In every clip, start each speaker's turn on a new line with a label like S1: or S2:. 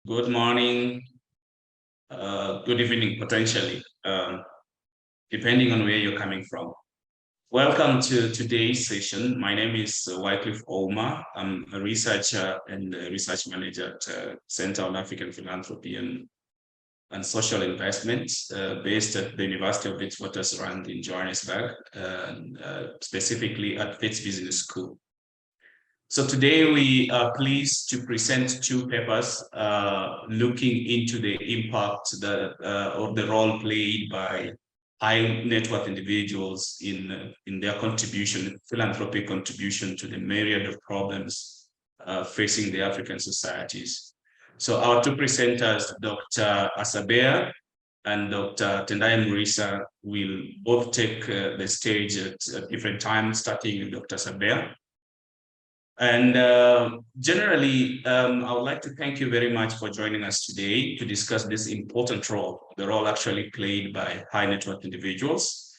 S1: good morning, good evening, potentially, depending on where you're coming from. Welcome to today's session. My name is Wycliffe Ouma. I'm a researcher and a research manager at Center on African Philanthropy and Social Investment, based at the University of Witwatersrand in Johannesburg, specifically at Wits Business School. So today we are pleased to present two papers looking into the impact or the role played by high net worth individuals in their contribution, philanthropic contribution to the myriad of problems facing the African societies. So our two presenters, Dr. Asabea and Dr. Tendai Murisa, will both take the stage at different times, starting with Dr. Asabea. And generally, I would like to thank you very much for joining us today to discuss this important role, the role actually played by high net worth individuals.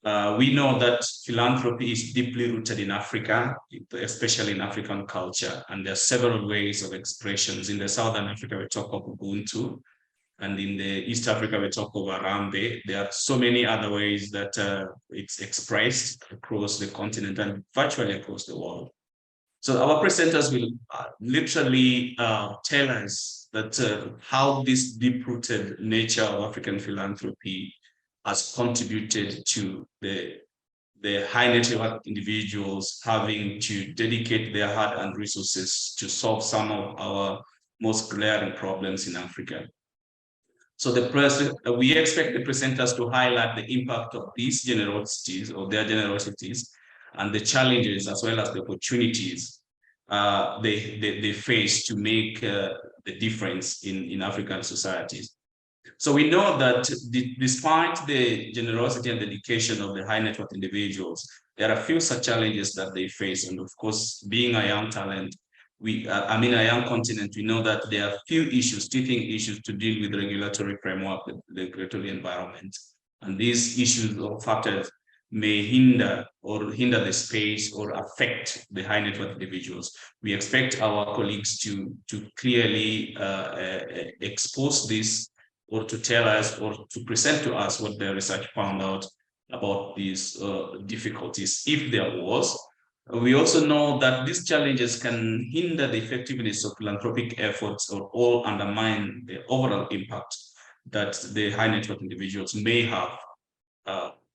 S1: We know that philanthropy is deeply rooted in Africa, especially in African culture, and there are several ways of expressions. In the Southern Africa, we talk of Ubuntu, and in the East Africa, we talk of Arambe. There are so many other ways that it's expressed across the continent and virtually across the world. So our presenters will literally tell us that how this deep-rooted nature of African philanthropy has contributed to the high net worth individuals having to dedicate their hard-earned resources to solve some of our most glaring problems in Africa. So we expect the presenters to highlight the impact of these generosities or their generosities and the challenges as well as the opportunities they face to make the difference in African societies. So we know that despite the generosity and dedication of the high net worth individuals, there are a few such challenges that they face. And of course, being a young talent, a young continent, we know that there are few issues, teething issues to deal with the regulatory framework, the regulatory environment. And these issues or factors may hinder the space or affect the high net worth individuals. We expect our colleagues to clearly expose this, or to tell us or to present to us what their research found out about these difficulties, if there was. We also know that these challenges can hinder the effectiveness of philanthropic efforts or all undermine the overall impact that the high net worth individuals may have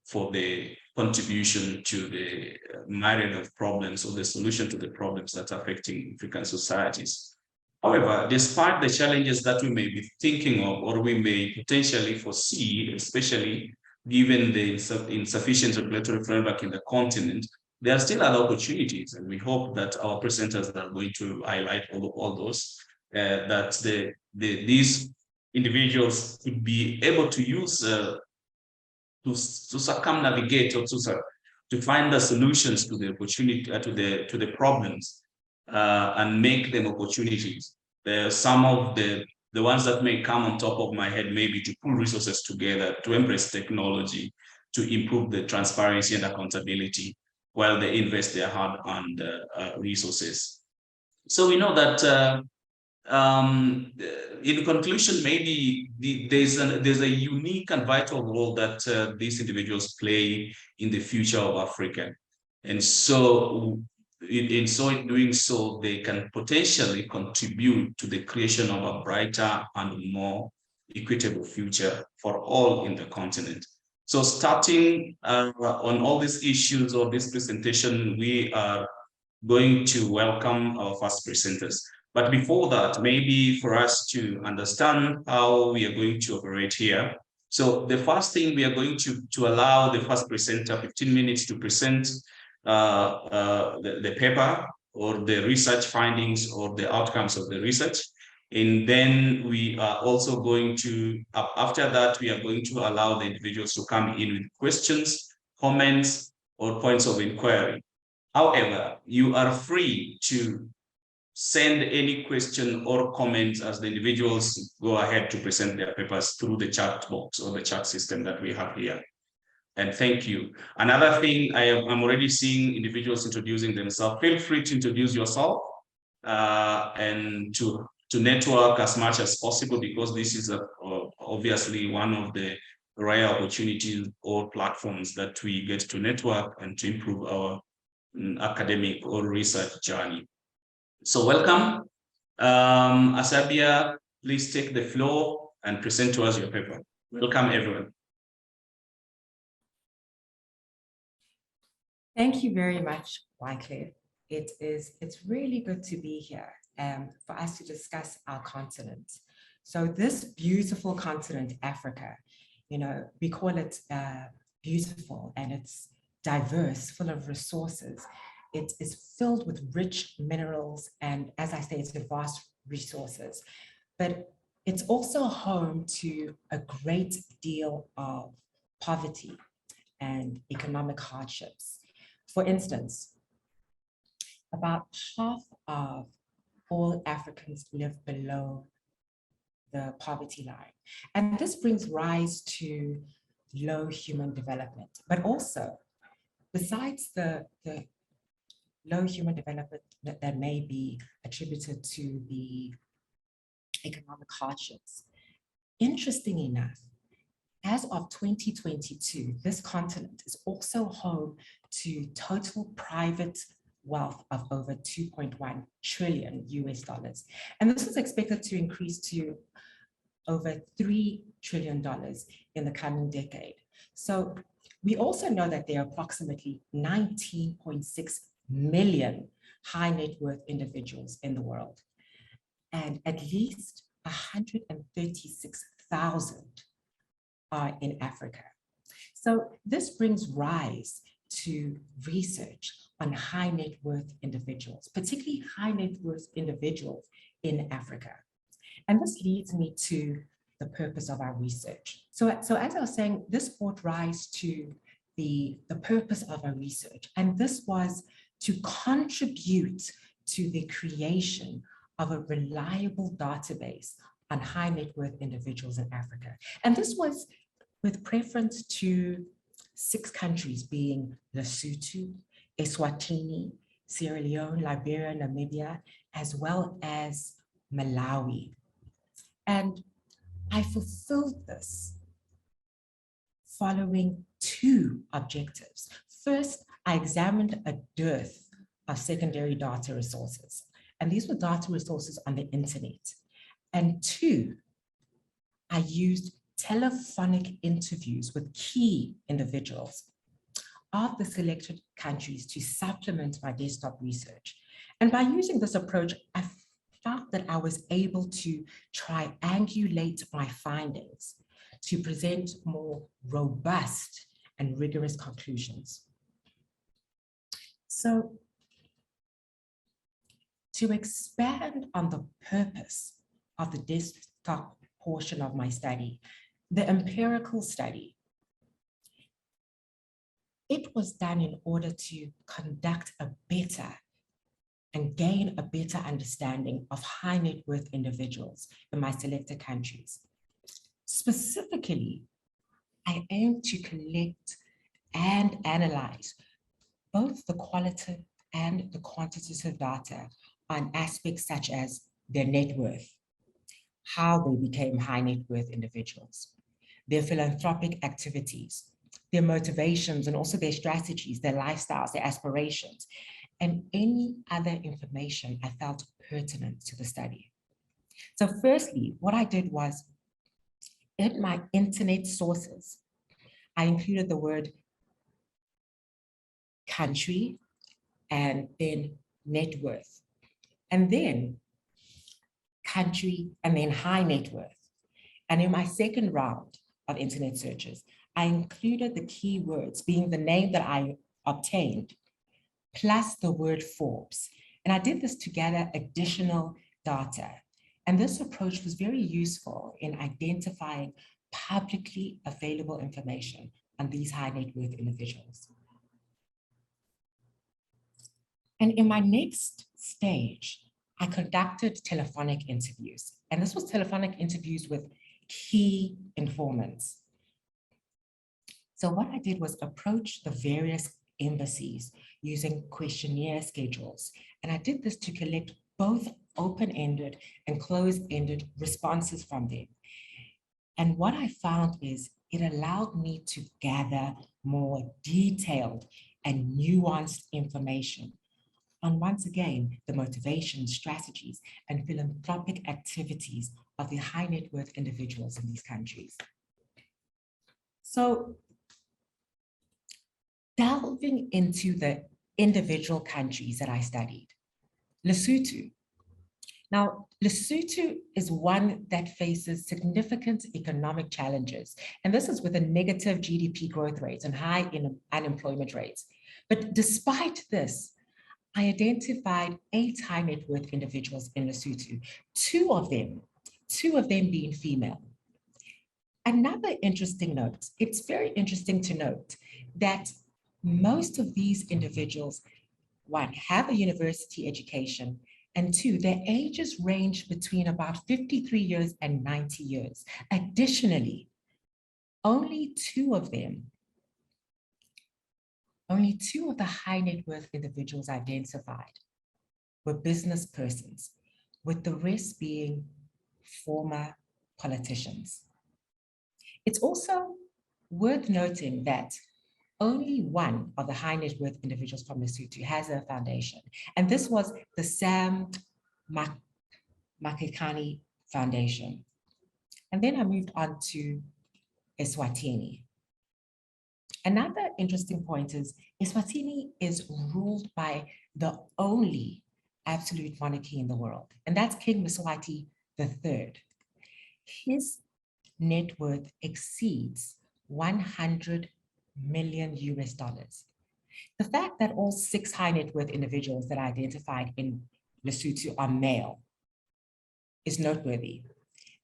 S1: for the contribution to the myriad of problems or the solution to the problems that are affecting African societies. However, despite the challenges that we may be thinking of or we may potentially foresee, especially given the insufficient regulatory framework in the continent, there are still other opportunities, and we hope that our presenters are going to highlight all those, that these individuals could be able to use to circumnavigate or to find the solutions to the opportunity to the problems and make them opportunities. There are some of the ones that may come on top of my head, maybe to pull resources together, to embrace technology, to improve the transparency and accountability while they invest their hard-earned resources. So we know that in conclusion, maybe there's a unique and vital role that these individuals play in the future of Africa. And so in doing so, they can potentially contribute to the creation of a brighter and more equitable future for all in the continent. So starting on all these issues of this presentation, we are going to welcome our first presenters. But before that, maybe for us to understand how we are going to operate here. So the first thing, we are going to allow the first presenter 15 minutes to present the paper or the research findings or the outcomes of the research. And then we are also going to, after that, we are going to allow the individuals to come in with questions, comments, or points of inquiry. However, you are free to send any question or comments as the individuals go ahead to present their papers through the chat box or the chat system that we have here. And thank you. Another thing, I'm already seeing individuals introducing themselves. Feel free to introduce yourself and to to network as much as possible, because this is obviously one of the rare opportunities or platforms that we get to network and to improve our academic or research journey. So welcome. Asabea, please take the floor and present to us your paper. Welcome, everyone.
S2: Thank you very much, Wycliffe. It's really good to be here for us to discuss our continent. So this beautiful continent, Africa, you know, we call it beautiful, and it's diverse, full of resources. It is filled with rich minerals, and as I say, it's vast resources. But it's also home to a great deal of poverty and economic hardships. For instance, about half of all Africans live below the poverty line. And this brings rise to low human development. But also, besides the low human development that may be attributed to the economic hardships, interesting enough, as of 2022, this continent is also home to total private wealth of over 2.1 trillion US dollars. And this is expected to increase to over $3 trillion in the coming decade. So we also know that there are approximately 19.6 million high net worth individuals in the world, and at least 136,000 are in Africa. So this brings rise to research on high net worth individuals, particularly high net worth individuals in Africa. And this leads me to the purpose of our research. So as I was saying, this brought rise to the purpose of our research. And this was to contribute to the creation of a reliable database on high net worth individuals in Africa. And this was with preference to 6 countries, being Lesotho, Eswatini, Sierra Leone, Liberia, Namibia, as well as Malawi. And I fulfilled this following 2 objectives. First, I examined a dearth of secondary data resources, and these were data resources on the internet. And 2, I used telephonic interviews with key individuals of the selected countries to supplement my desktop research. And by using this approach, I felt that I was able to triangulate my findings to present more robust and rigorous conclusions. So to expand on the purpose of the desktop portion of my study, the empirical study, it was done in order to conduct a better and gain a better understanding of high net worth individuals in my selected countries. Specifically, I aim to collect and analyze both the qualitative and the quantitative data on aspects such as their net worth, how they became high net worth individuals, their philanthropic activities, their motivations, and also their strategies, their lifestyles, their aspirations, and any other information I felt pertinent to the study. So firstly, what I did was, in my internet sources, I included the word country and then net worth, and then country and then high net worth. And in my second round of internet searches, I included the keywords being the name that I obtained, plus the word Forbes. And I did this to gather additional data. And this approach was very useful in identifying publicly available information on these high net worth individuals. And in my next stage, I conducted telephonic interviews. And this was telephonic interviews with key informants. So what I did was approach the various embassies using questionnaire schedules. And I did this to collect both open-ended and closed-ended responses from them. And what I found is it allowed me to gather more detailed and nuanced information on, once again, the motivations, strategies, and philanthropic activities of the high net worth individuals in these countries. So delving into the individual countries that I studied, Lesotho. Now, Lesotho is one that faces significant economic challenges, and this is with a negative GDP growth rate and high unemployment rates. But despite this, I identified 8 high net worth individuals in Lesotho, two of them being female. Another interesting note, it's very interesting to note that most of these individuals, one, have a university education, and 2, their ages range between about 53 years and 90 years. Additionally, only two of the high net worth individuals identified were business persons, with the rest being former politicians. It's also worth noting that only one of the high net worth individuals from Lesotho has a foundation, and this was the Sam Makekani Foundation. And then I moved on to Eswatini. Another interesting point is Eswatini is ruled by the only absolute monarchy in the world, and that's King Mswati III. His net worth exceeds 100 million US dollars. The fact that all 6 high net worth individuals that are identified in Lesotho are male is noteworthy,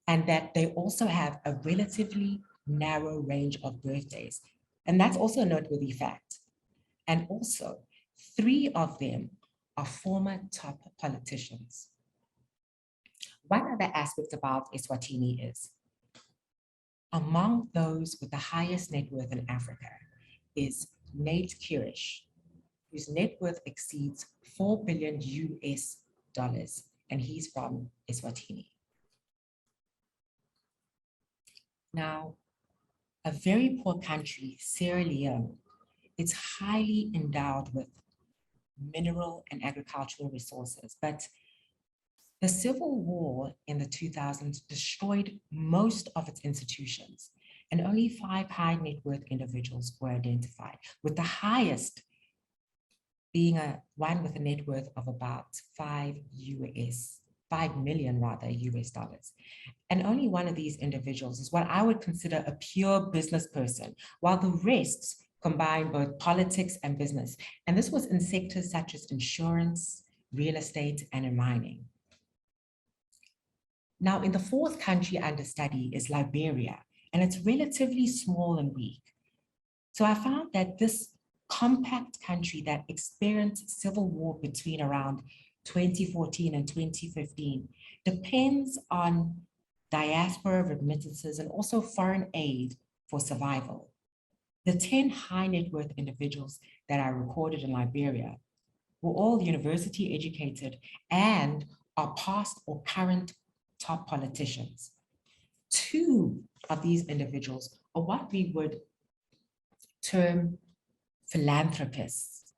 S2: and that they also have a relatively narrow range of birthdays. And that's also a noteworthy fact. And also, 3 of them are former top politicians. One other aspect about Eswatini is, among those with the highest net worth in Africa is Nate Kirish, whose net worth exceeds 4 billion US dollars, and he's from Eswatini. Now, a very poor country, Sierra Leone, it's highly endowed with mineral and agricultural resources, but the civil war in the 2000s destroyed most of its institutions, and only 5 high net worth individuals were identified, with the highest being one with a net worth of about 5 million US dollars. And only one of these individuals is what I would consider a pure business person, while the rest combine both politics and business. And this was in sectors such as insurance, real estate, and in mining. Now, in the 4th country under study is Liberia, and it's relatively small and weak. So I found that this compact country that experienced civil war between around 2014 and 2015 depends on diaspora remittances and also foreign aid for survival. The 10 high net worth individuals that are recorded in Liberia were all university educated and are past or current top politicians. 2 of these individuals are what we would term philanthropists,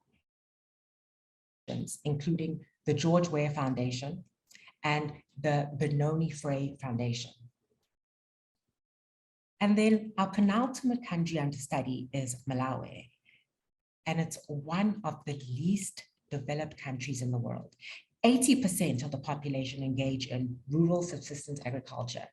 S2: including the George Weah Foundation and the Benoni Frey Foundation. And then our penultimate country under study is Malawi, and it's one of the least developed countries in the world. 80% of the population engage in rural subsistence agriculture.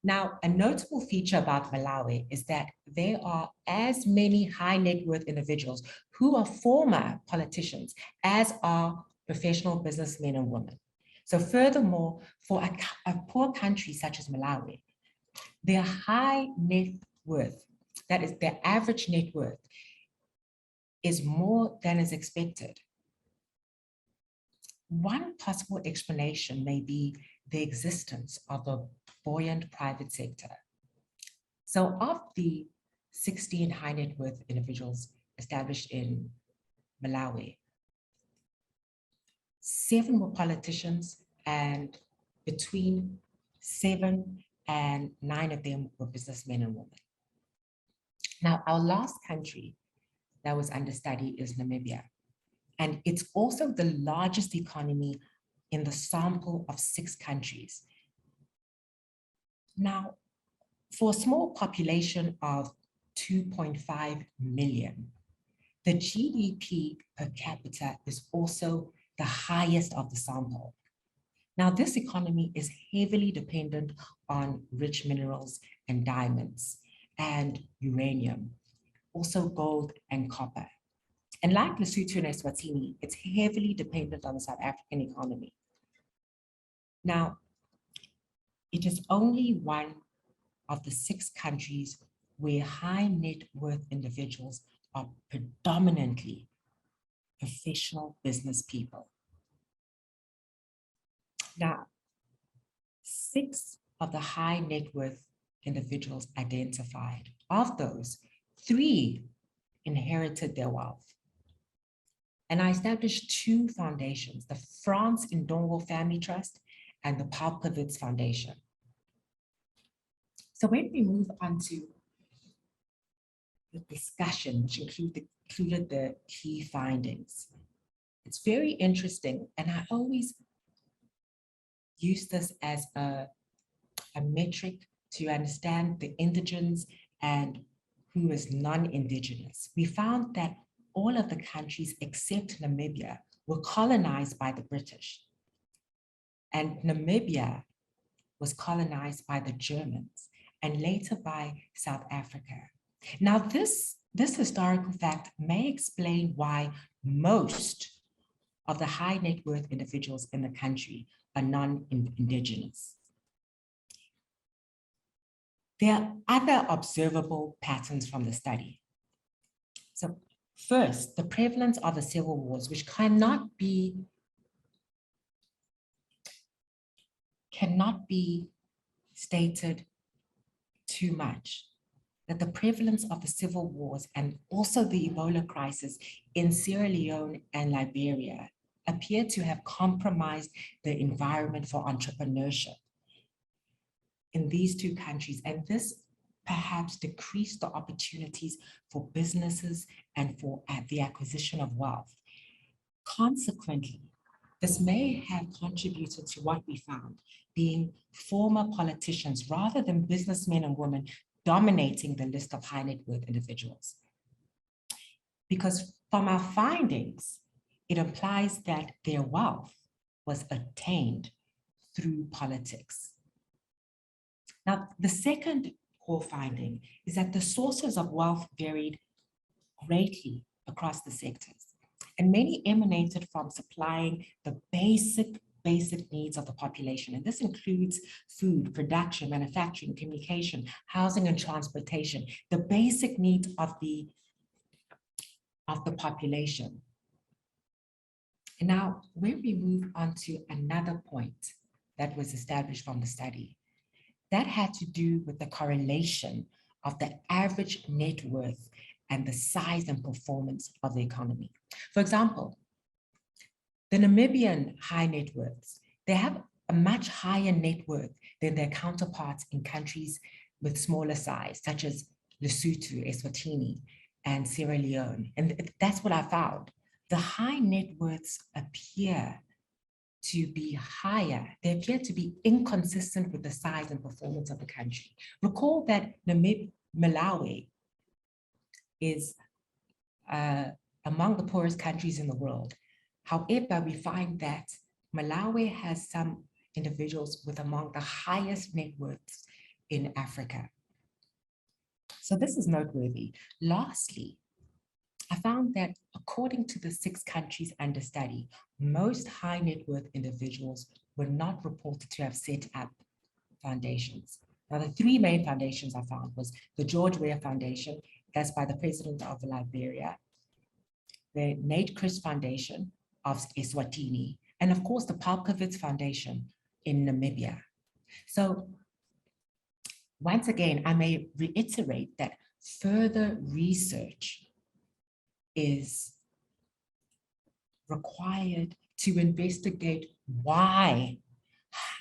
S2: Now, a notable feature about Malawi is that there are as many high net worth individuals who are former politicians as are professional businessmen and women. So furthermore, for a poor country such as Malawi, their high net worth, that is their average net worth, is more than is expected. One possible explanation may be the existence of a buoyant private sector. So of the 16 high net worth individuals established in Malawi, 7 were politicians and between 7 and 9 of them were businessmen and women. Now, our last country that was under study is Namibia, and it's also the largest economy in the sample of 6 countries. Now, for a small population of 2.5 million, the GDP per capita is also the highest of the sample. Now, this economy is heavily dependent on rich minerals and diamonds and uranium, also gold and copper. And like Lesotho and Eswatini, it's heavily dependent on the South African economy. Now, it is only one of the 6 countries where high net worth individuals are predominantly professional business people. Now, 6 of the high net worth individuals identified, of those, 3 inherited their wealth. And I established 2 foundations, the Frans Ndongo Family Trust and the Palkowitz Foundation. So when we move on to the discussion, which included the key findings, it's very interesting, and I always use this as a metric to understand the indigens and who is non-indigenous. We found that all of the countries except Namibia were colonized by the British. And Namibia was colonized by the Germans and later by South Africa. Now, this historical fact may explain why most of the high net worth individuals in the country are non-indigenous. There are other observable patterns from the study. So first, the prevalence of the civil wars, which cannot be stated too much, that the prevalence of the civil wars and also the Ebola crisis in Sierra Leone and Liberia appear to have compromised the environment for entrepreneurship in these 2 countries. And this perhaps decreased the opportunities for businesses and for the acquisition of wealth. Consequently, this may have contributed to what we found, being former politicians rather than businessmen and women dominating the list of high net worth individuals. Because from our findings, it implies that their wealth was attained through politics. Now, the second core finding is that the sources of wealth varied greatly across the sectors, and many emanated from supplying the basic needs of the population. And this includes food, production, manufacturing, communication, housing, and transportation, the basic needs of the population. And now, when we move on to another point that was established from the study, that had to do with the correlation of the average net worth and the size and performance of the economy. For example, the Namibian high net worths, they have a much higher net worth than their counterparts in countries with smaller size, such as Lesotho, Eswatini, and Sierra Leone. And that's what I found. The high net worths appear to be higher. They appear to be inconsistent with the size and performance of the country. Recall that Malawi is among the poorest countries in the world. However, we find that Malawi has some individuals with among the highest net worths in Africa. So this is noteworthy. Lastly, I found that according to the 6 countries under study, most high net worth individuals were not reported to have set up foundations. Now, the 3 main foundations I found was the George Weah Foundation, that's by the president of Liberia, the Nate Chris Foundation of Eswatini, and of course the Palkowitz Foundation in Namibia. So once again, I may reiterate that further research is required to investigate why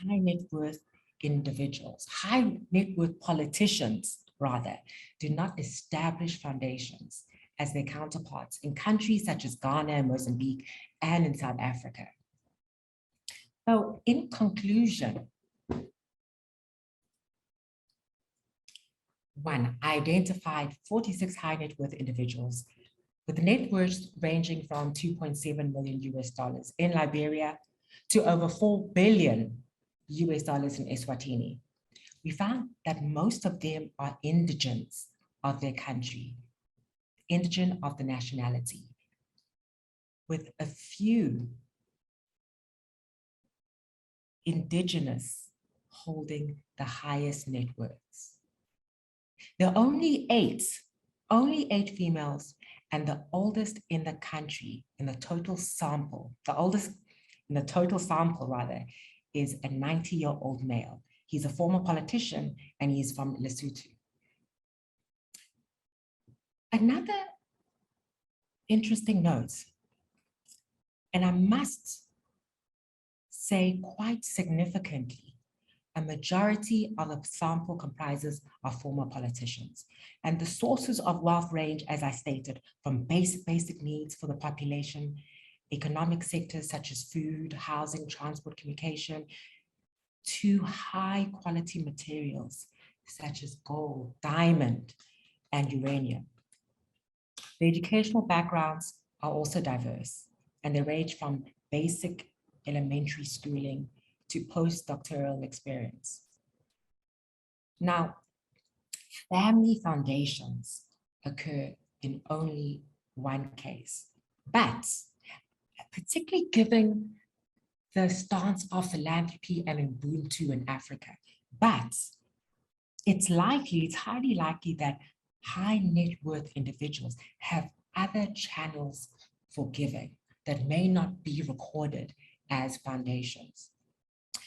S2: high net worth individuals, high net worth politicians, rather, do not establish foundations as their counterparts in countries such as Ghana, Mozambique, and in South Africa. So in conclusion, one, I identified 46 high net worth individuals with net worths ranging from 2.7 million US dollars in Liberia to over 4 billion US dollars in Eswatini. We found that most of them are indigents of their country, indigent of the nationality, with a few indigenous holding the highest net worths. There are only eight females, and the oldest in the country, in the total sample, the oldest in the total sample rather, is a 90-year-old male. He's a former politician and he's from Lesotho. Another interesting note, and I must say quite significantly, a majority of the sample comprises of former politicians. And the sources of wealth range, as I stated, from basic needs for the population, economic sectors such as food, housing, transport, communication, to high quality materials such as gold, diamond, and uranium. The educational backgrounds are also diverse, and they range from basic elementary schooling to postdoctoral experience. Now, family foundations occur in only one case, but particularly given the stance of philanthropy and Ubuntu in Africa, but it's highly likely that high net worth individuals have other channels for giving that may not be recorded as foundations.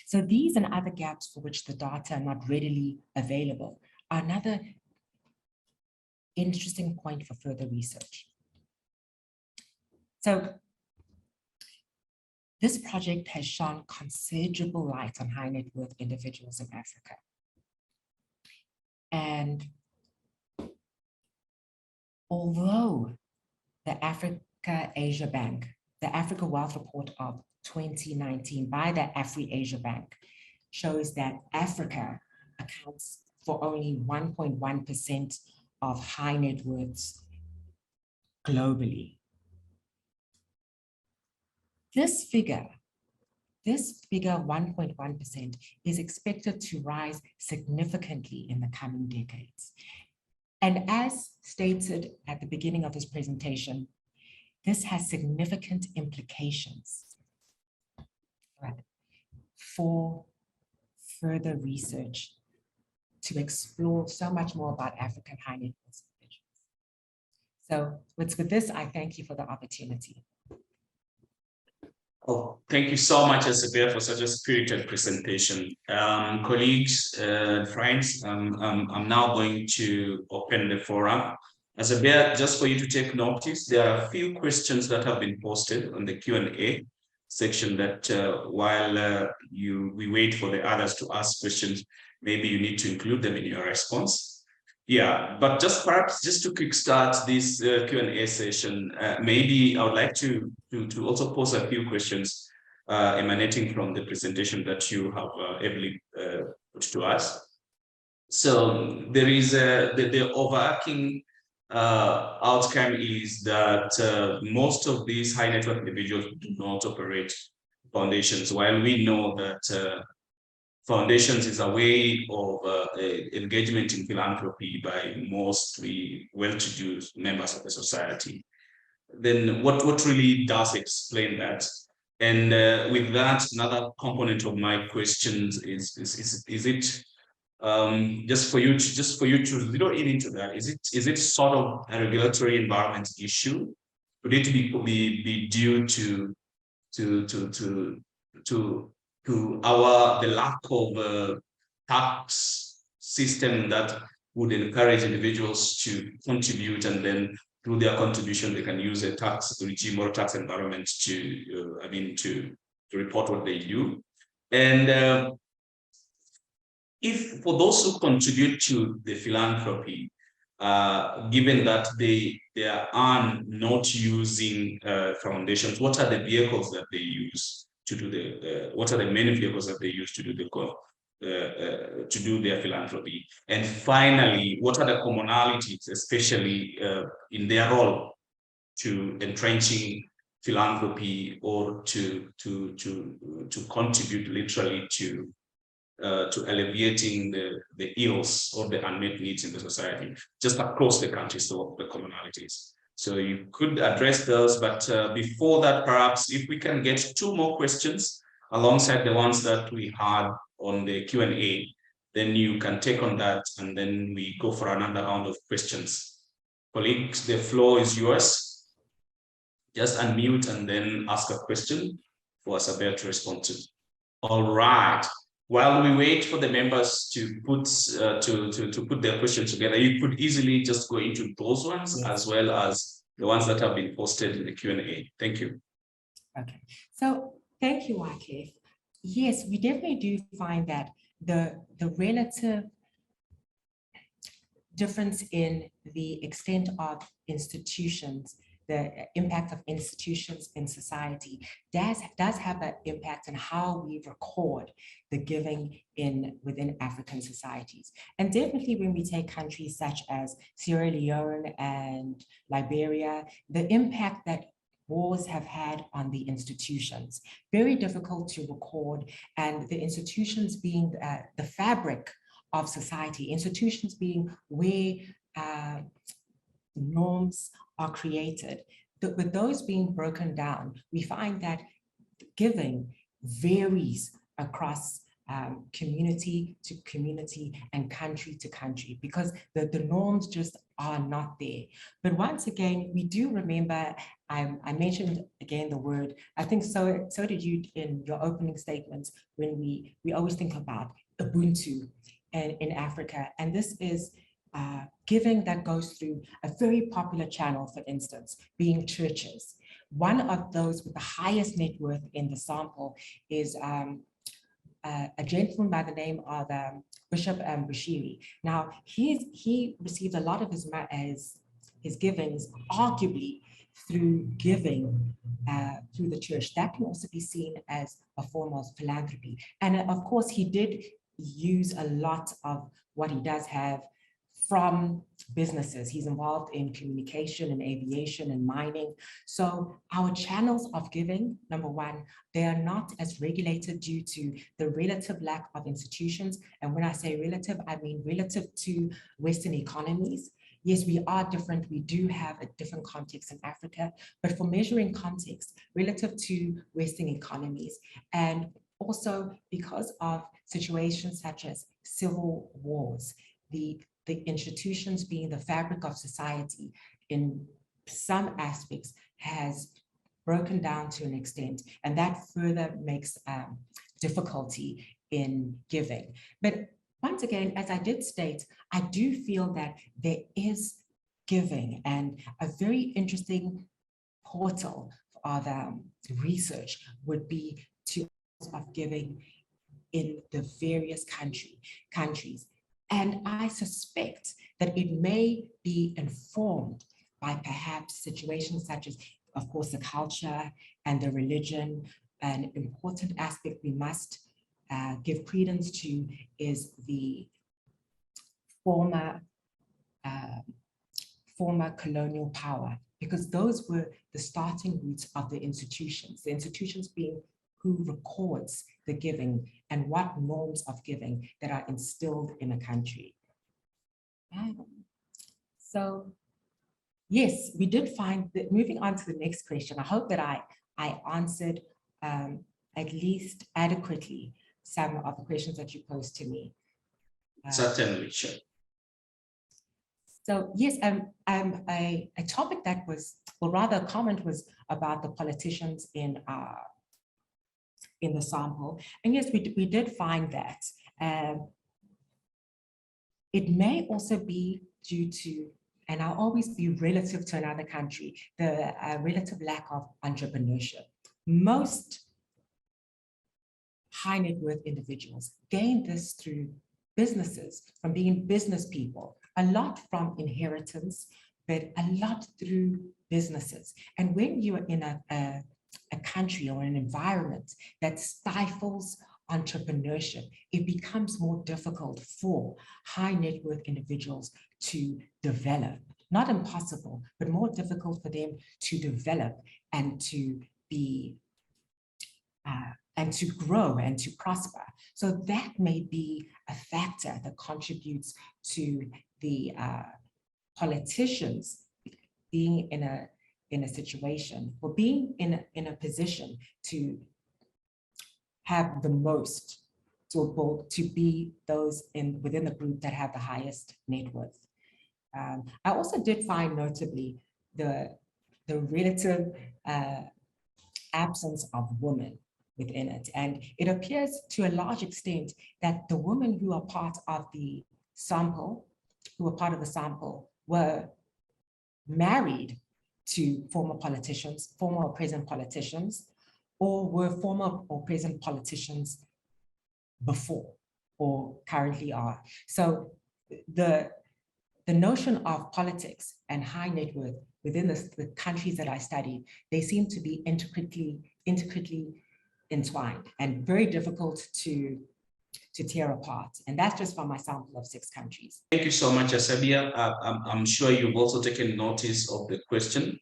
S2: So these and other gaps for which the data are not readily available are another interesting point for further research. So this project has shone considerable light on high net worth individuals in Africa. And although the Africa-Asia Bank, the Africa Wealth Report of 2019 by the Ahwireng-Obeng Bank shows that Africa accounts for only 1.1% of high net worths globally. This figure, 1.1%, is expected to rise significantly in the coming decades. And as stated at the beginning of this presentation, this has significant implications for further research to explore so much more about African high net worth individuals. So with this, I thank you for the opportunity.
S1: Oh, thank you so much, Asabea, for such a spirited presentation. Colleagues, friends, I'm now going to open the forum. Asabea, just for you to take notice, there are a few questions that have been posted on the Q&A section that while we wait for the others to ask questions, maybe you need to include them in your response. Yeah, but just perhaps just to kickstart this Q&A session, maybe I would like to also pose a few questions emanating from the presentation that you have ably put to us. So there is the overarching outcome is that most of these high net worth individuals do not operate foundations, while we know that foundations is a way of engagement in philanthropy by mostly well-to-do members of the society. Then what really does explain that? And with that, another component of my questions is it just for you to zero in into that, is it sort of a regulatory environment issue? Would it be due to the lack of tax system that would encourage individuals to contribute, and then through their contribution they can use a tax regime or tax environment to report what they do? And if for those who contribute to the philanthropy, given that they are not using foundations, what are the vehicles that they use to do what are the main vehicles that they use to do to do their philanthropy? And finally, what are the commonalities, especially in their role to entrenching philanthropy or to contribute literally to alleviating the ills or the unmet needs in the society, just across the country, so the commonalities. So you could address those, but before that, perhaps if we can get two more questions alongside the ones that we had on the Q&A, then you can take on that, and then we go for another round of questions. Colleagues, the floor is yours. Just unmute and then ask a question for Asabea to respond to. All right. While we wait for the members to put their questions together, you could easily just go into those ones as well as the ones that have been posted in the Q&A. Thank you.
S2: Okay, so thank you, Wycliffe. Yes, we definitely do find that the relative difference in the extent of institutions, the impact of institutions in society does have an impact on how we record the giving within African societies. And definitely when we take countries such as Sierra Leone and Liberia, the impact that wars have had on the institutions, very difficult to record, and the institutions being the fabric of society, institutions being where norms are created. With those being broken down, we find that giving varies across community to community and country to country, because the norms just are not there. But once again, we do remember, I mentioned again the word, I think so did you in your opening statements, when we always think about Ubuntu and in Africa, and this is giving that goes through a very popular channel, for instance, being churches. One of those with the highest net worth in the sample is a gentleman by the name of Bishop Bushiri. Now, he received a lot of his givings, arguably through giving through the church. That can also be seen as a form of philanthropy. And of course, he did use a lot of what he does have from businesses. He's involved in communication and aviation and mining. So our channels of giving, number one, they are not as regulated due to the relative lack of institutions. And when I say relative, I mean relative to Western economies. Yes, we are different. We do have a different context in Africa, but for measuring context relative to Western economies, and also because of situations such as civil wars, the institutions being the fabric of society in some aspects has broken down to an extent, and that further makes difficulty in giving. But once again, as I did state, I do feel that there is giving, and a very interesting portal of research would be to of giving in the various countries. And I suspect that it may be informed by perhaps situations such as, of course, the culture and the religion. An important aspect we must give credence to is the former colonial power, because those were the starting roots of the institutions being who records the giving and what norms of giving that are instilled in a country. So yes, we did find that, moving on to the next question, I hope that I answered at least adequately some of the questions that you posed to me.
S1: Certainly, sure.
S2: So yes, a topic that was, or rather a comment was about the politicians in the sample. And yes, we did find that. It may also be due to, and I'll always be relative to another country, the relative lack of entrepreneurship. Most high net worth individuals gain this through businesses, from being business people, a lot from inheritance, but a lot through businesses. And when you're in a country or an environment that stifles entrepreneurship, it becomes more difficult for high net worth individuals to develop. Not impossible, but more difficult for them to develop and to be and to grow and to prosper. So that may be a factor that contributes to the politicians being in a situation or being in a position to have the most, to be those within the group that have the highest net worth. I also did find notably the relative absence of women within it. And it appears to a large extent that the women who are part of the sample, were married to former politicians, former or present politicians, or were former or present politicians before or currently are. So the notion of politics and high net worth within the countries that I studied, they seem to be intricately entwined and very difficult to tear apart. And that's just from my sample of 6 countries.
S1: Thank you so much, Asabea. I'm sure you've also taken notice of the question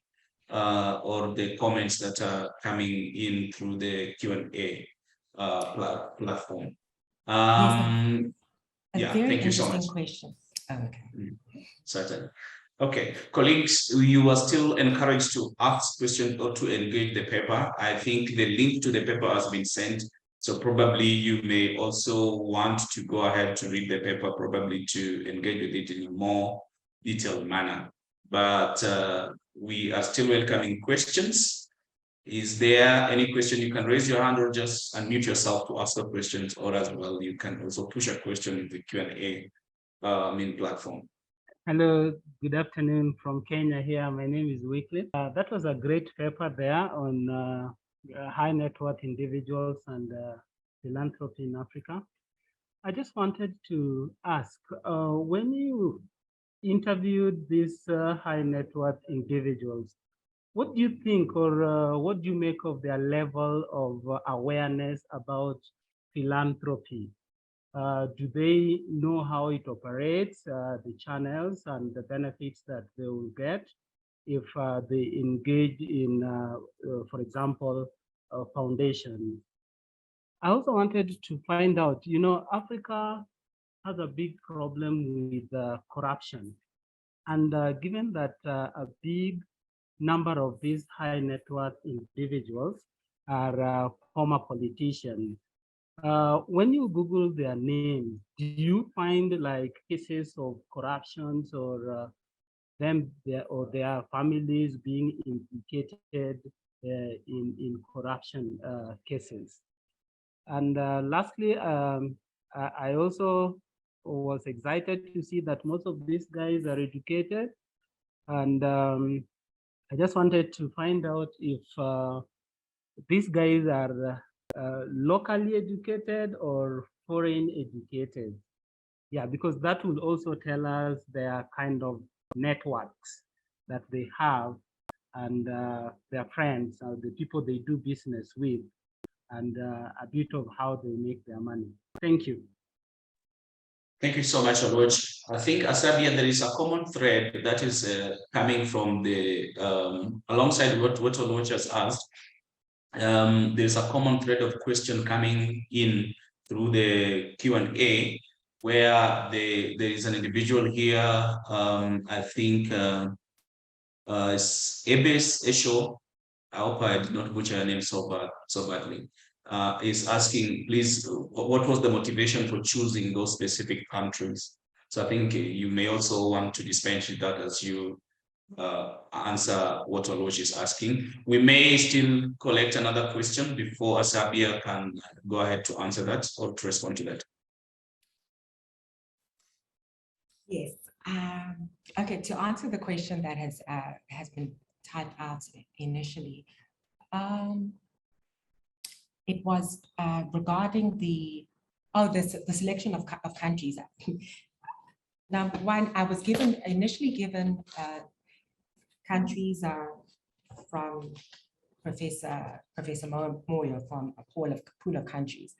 S1: or the comments that are coming in through the Q&A platform.
S2: Yes, thank you so much. Question. Oh, okay.
S1: Certainly. Okay, colleagues, you are still encouraged to ask questions or to engage the paper. I think the link to the paper has been sent. So probably you may also want to go ahead to read the paper, probably to engage with it in a more detailed manner. But we are still welcoming questions. Is there any question? You can raise your hand or just unmute yourself to ask the questions, or as well, you can also push a question in the Q&A platform.
S3: Hello, good afternoon from Kenya here. My name is Wycliffe. That was a great paper there on high net worth individuals and philanthropy in Africa. I just wanted to ask, when you interviewed these high net worth individuals, what do you think, or what do you make of their level of awareness about philanthropy? Do they know how it operates, the channels and the benefits that they will get if they engage in, for example, a foundation? I also wanted to find out, you know, Africa has a big problem with corruption. And given that a big number of these high net worth individuals are former politicians, when you Google their names, do you find like cases of corruptions or their families being implicated in corruption cases? And lastly, I also was excited to see that most of these guys are educated, and I just wanted to find out if these guys are locally educated or foreign educated. Yeah, because that will also tell us their kind of networks that they have and their friends, the people they do business with, and a bit of how they make their money. Thank you.
S1: Thank you so much, Oluoch. I think, Asabea, there is a common thread that is coming from the, alongside what Oluoch has asked. There's a common thread of question coming in through the Q&A, where there is an individual here, I think Ebes Esho, I hope I did not butcher her name so badly, is asking, please, what was the motivation for choosing those specific countries? So I think you may also want to dispense with that as you answer what Oluoch is asking. We may still collect another question before Asabea can go ahead to answer that or to respond to that.
S2: Yes. Okay, to answer the question that has been typed out initially, it was regarding the Oh, the selection of countries. Number one, I was initially given countries from Professor Moyo from a pool of countries.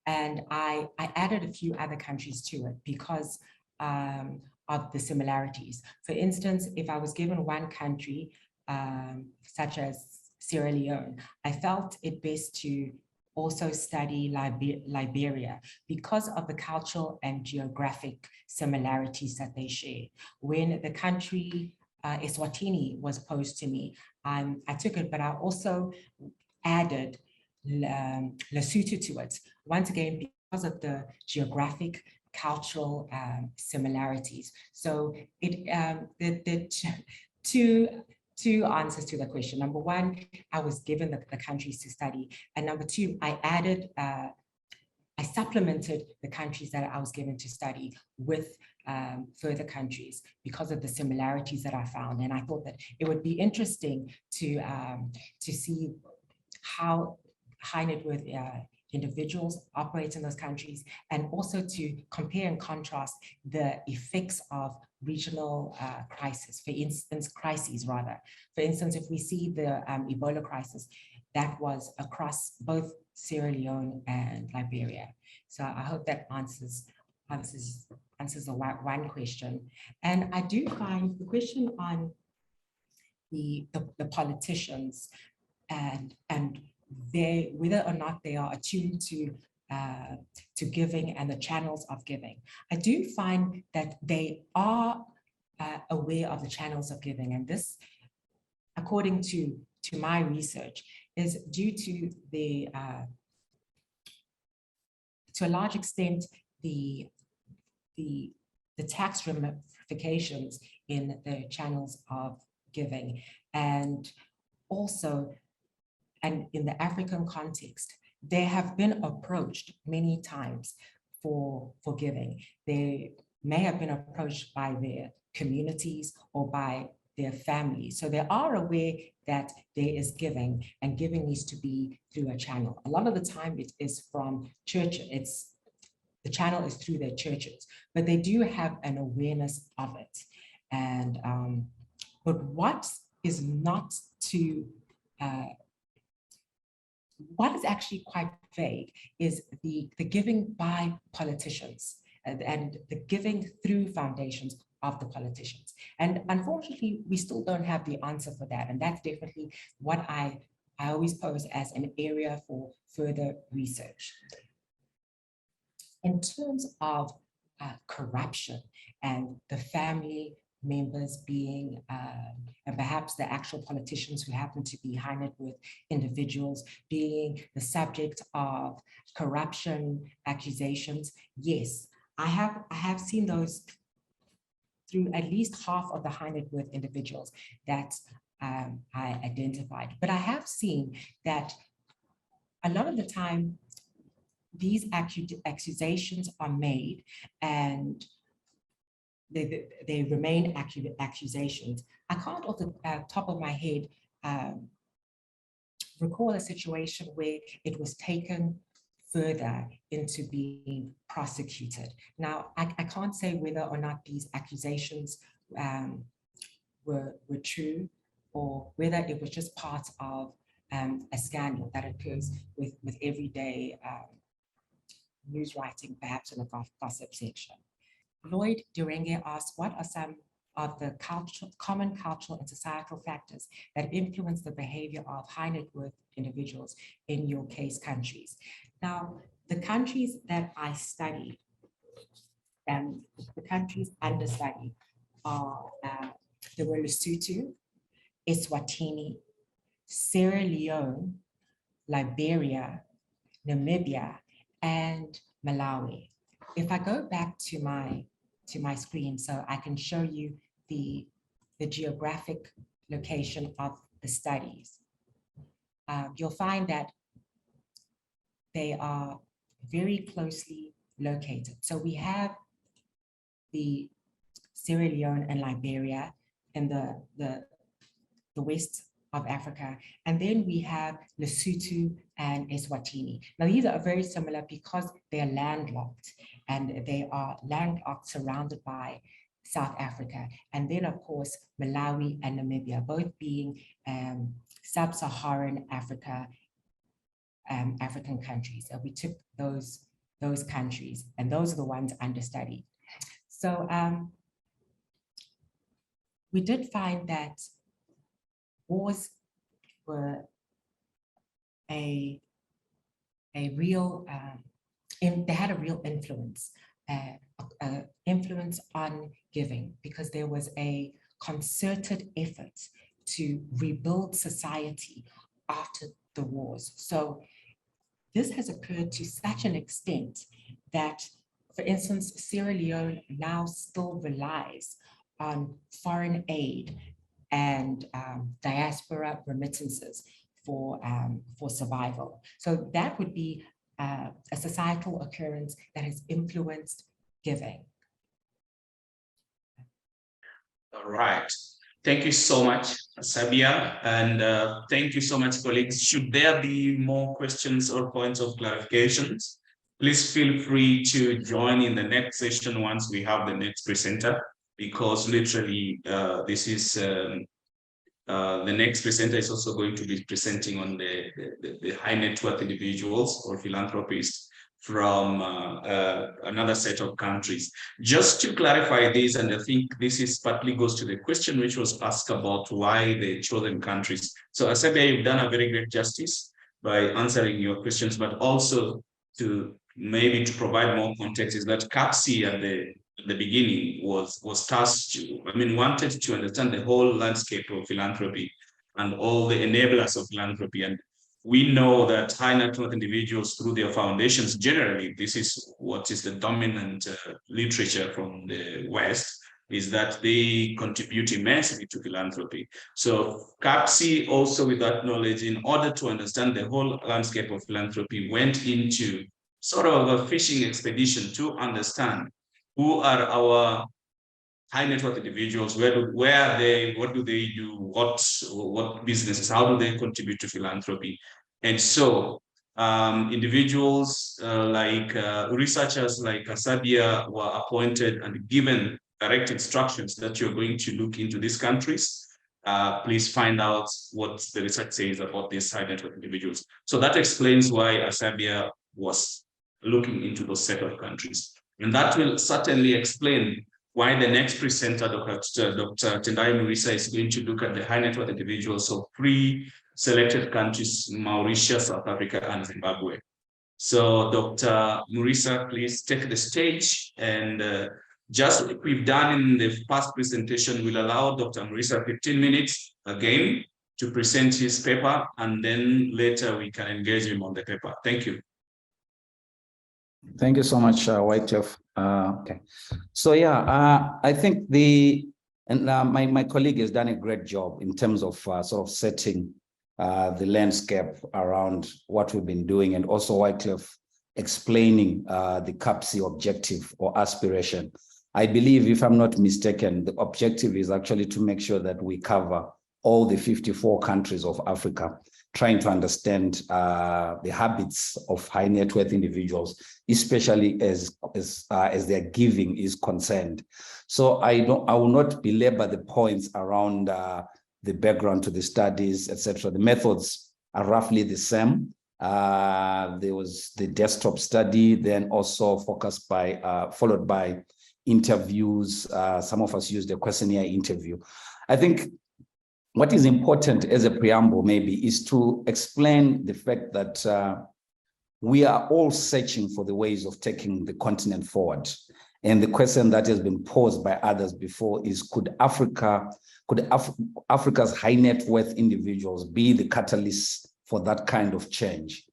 S2: And I added a few other countries to it because of the similarities. For instance, if I was given one country, such as Sierra Leone, I felt it best to also study Liberia because of the cultural and geographic similarities that they share. When the country Eswatini was posed to me, I took it, but I also added Lesotho to it, once again, because of the geographic, cultural similarities. So two answers to the question. Number one, I was given the countries to study. And number two, I supplemented the countries that I was given to study with further countries because of the similarities that I found. And I thought that it would be interesting to see how high net worth individuals operate in those countries, and also to compare and contrast the effects of regional crises. For instance, if we see the Ebola crisis, that was across both Sierra Leone and Liberia. So I hope that answers the one question. And I do find the question on the politicians and whether or not they are attuned to giving and the channels of giving. I do find that they are aware of the channels of giving, and this, according to my research, is due to to a large extent the tax ramifications in the channels of giving, and also, and in the African context, they have been approached many times for giving. They may have been approached by their communities or by their families. So they are aware that there is giving, and giving needs to be through a channel. A lot of the time it is from church. The channel is through their churches, but they do have an awareness of it. And but what is not to what is actually quite vague is the giving by politicians and the giving through foundations of the politicians. And unfortunately, we still don't have the answer for that. And that's definitely what I always pose as an area for further research. In terms of corruption and the family members being, and perhaps the actual politicians who happen to be high net worth individuals being the subject of corruption accusations, yes, I have seen those through at least half of the high net worth individuals that I identified. But I have seen that a lot of the time, these accusations are made and they remain accusations. I can't off the top of my head recall a situation where it was taken further into being prosecuted. Now, I can't say whether or not these accusations were true, or whether it was just part of a scandal that occurs with everyday news writing, perhaps in the gossip section. Lloyd Durenge asked, what are some of the common cultural and societal factors that influence the behavior of high net worth individuals in your case countries? Now, the countries that I studied and the countries under study are the Lesotho, Eswatini, Sierra Leone, Liberia, Namibia, and Malawi. If I go back to my screen so I can show you the geographic location of the studies, you'll find that they are very closely located. So we have Sierra Leone and Liberia in the west of Africa. And then we have Lesotho and Eswatini. Now, these are very similar because they're landlocked, and they are landlocked surrounded by South Africa. And then, of course, Malawi and Namibia, both being sub-Saharan Africa, African countries. So we took those countries, and those are the ones understudied. So we did find that wars were a real, they had a real influence, influence on giving, because there was a concerted effort to rebuild society after the wars. So this has occurred to such an extent that, for instance, Sierra Leone now still relies on foreign aid and diaspora remittances for survival. So that would be a societal occurrence that has influenced giving.
S1: All right. Thank you so much, Asabea, and thank you so much, colleagues. Should there be more questions or points of clarifications, please feel free to join in the next session once we have the next presenter, because literally this is the next presenter is also going to be presenting on the high net worth individuals or philanthropists from another set of countries. Just to clarify this, and I think this is partly goes to the question which was asked about why the chosen countries. So Asabea, you've done a very great justice by answering your questions, but also to maybe to provide more context is that CAPSI at the beginning was tasked to, wanted to understand the whole landscape of philanthropy and all the enablers of philanthropy. And we know that high net worth individuals, through their foundations, generally, this is what is the dominant literature from the West, is that they contribute immensely to philanthropy. So CAPSI also, with that knowledge, in order to understand the whole landscape of philanthropy, went into sort of a fishing expedition to understand who are our high net worth individuals, where are they, what do they do, what businesses, how do they contribute to philanthropy? And so individuals like researchers like Asabea were appointed and given direct instructions that you're going to look into these countries. Please find out what the research says about these high net worth individuals. So that explains why Asabea was looking into those set of countries. And that will certainly explain why the next presenter, Dr. Tendai Murisa, is going to look at the high net worth individuals of three selected countries: Mauritius, South Africa, and Zimbabwe. So Dr. Murisa, please take the stage, and just like we've done in the past presentation, we'll allow Dr. Murisa 15 minutes again to present his paper, and then later we can engage him on the paper. Thank you.
S4: Thank you so much, Wycliffe. Okay, so yeah, I think my colleague has done a great job in terms of sort of setting the landscape around what we've been doing, and also Wycliffe explaining the CAPSI objective or aspiration. I believe, if I'm not mistaken, the objective is actually to make sure that we cover all the 54 countries of Africa, trying to understand the habits of high net worth individuals, especially as their giving is concerned. So I will not belabor the points around the background to the studies, etc. The methods are roughly the same. There was the desktop study, then also followed by interviews. Some of us used a questionnaire interview. I think what is important as a preamble maybe is to explain the fact that we are all searching for the ways of taking the continent forward. And the question that has been posed by others before is, could Africa's high net worth individuals be the catalyst for that kind of change,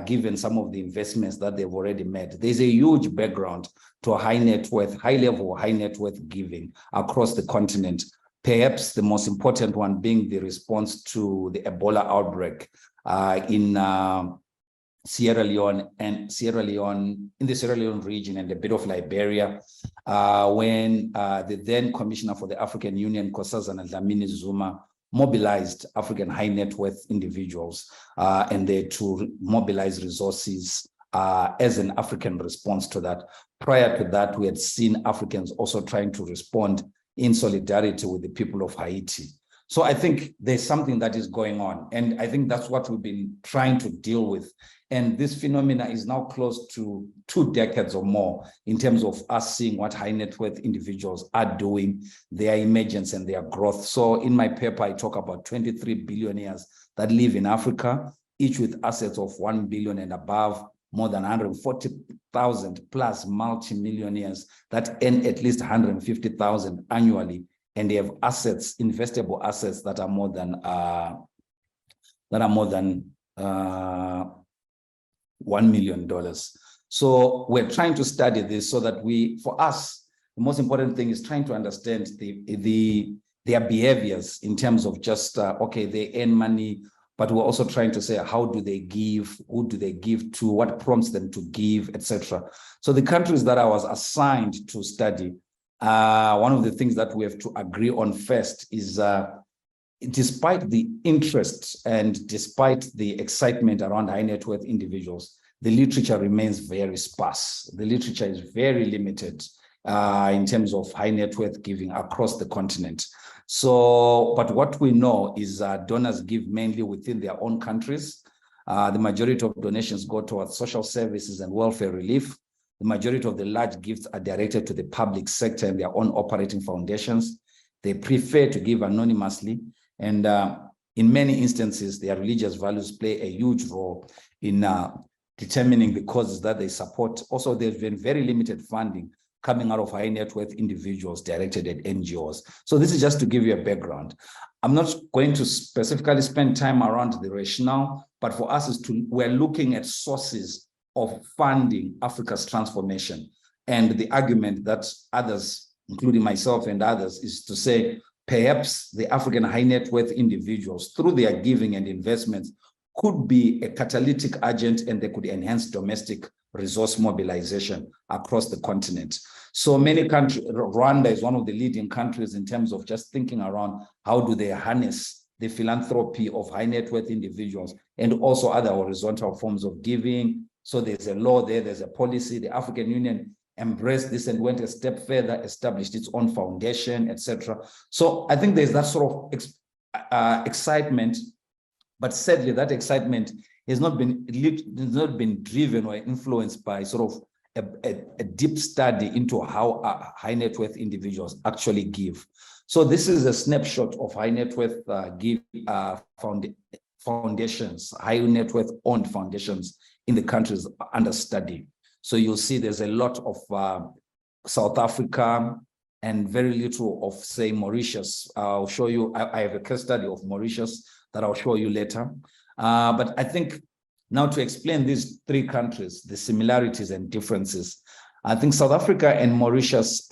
S4: given some of the investments that they've already made? There's a huge background to a high level high net worth giving across the continent. Perhaps the most important one being the response to the Ebola outbreak in Sierra Leone, in the Sierra Leone region and a bit of Liberia, when the then Commissioner for the African Union, Nkosazana Dlamini Zuma, mobilized African high net worth individuals and they to mobilize resources as an African response to that. Prior to that, we had seen Africans also trying to respond in solidarity with the people of Haiti. So I think there's something that is going on. And I think that's what we've been trying to deal with. And this phenomena is now close to 2 decades or more in terms of us seeing what high net worth individuals are doing, their emergence and their growth. So in my paper, I talk about 23 billionaires that live in Africa, each with assets of 1 billion and above, more than 140,000 plus multi-millionaires that earn at least 150,000 annually. And they have assets, investable assets that are more than $1 million. So we're trying to study this so that for us, the most important thing is trying to understand their behaviors in terms of just, okay, they earn money, but we're also trying to say, how do they give? Who do they give to? What prompts them to give, etc. So the countries that I was assigned to study, one of the things that we have to agree on first is despite the interest and despite the excitement around high net worth individuals, the literature remains very sparse. The literature is very limited in terms of high net worth giving across the continent. So, but what we know is donors give mainly within their own countries. The majority of donations go towards social services and welfare relief. The majority of the large gifts are directed to the public sector and their own operating foundations. They prefer to give anonymously. And in many instances, their religious values play a huge role in determining the causes that they support. Also, there's been very limited funding coming out of high net worth individuals directed at NGOs. So this is just to give you a background. I'm not going to specifically spend time around the rationale, but for us we're looking at sources of funding Africa's transformation. And the argument that others, including myself and others, is to say, perhaps the African high net worth individuals, through their giving and investments, could be a catalytic agent and they could enhance domestic resource mobilization across the continent. So many countries, Rwanda is one of the leading countries in terms of just thinking around how do they harness the philanthropy of high net worth individuals and also other horizontal forms of giving. So there's a law there, there's a policy. The African Union embraced this and went a step further, established its own foundation, etc. So I think there's that sort of excitement, but sadly that excitement has not been driven or influenced by sort of a deep study into how high net worth individuals actually give. So this is a snapshot of high net worth foundations, high net worth owned foundations in the countries under study. So you'll see there's a lot of South Africa and very little of, say, Mauritius. I'll show you, I have a case study of Mauritius that I'll show you later. But I think now to explain these 3 countries, the similarities and differences, I think South Africa and Mauritius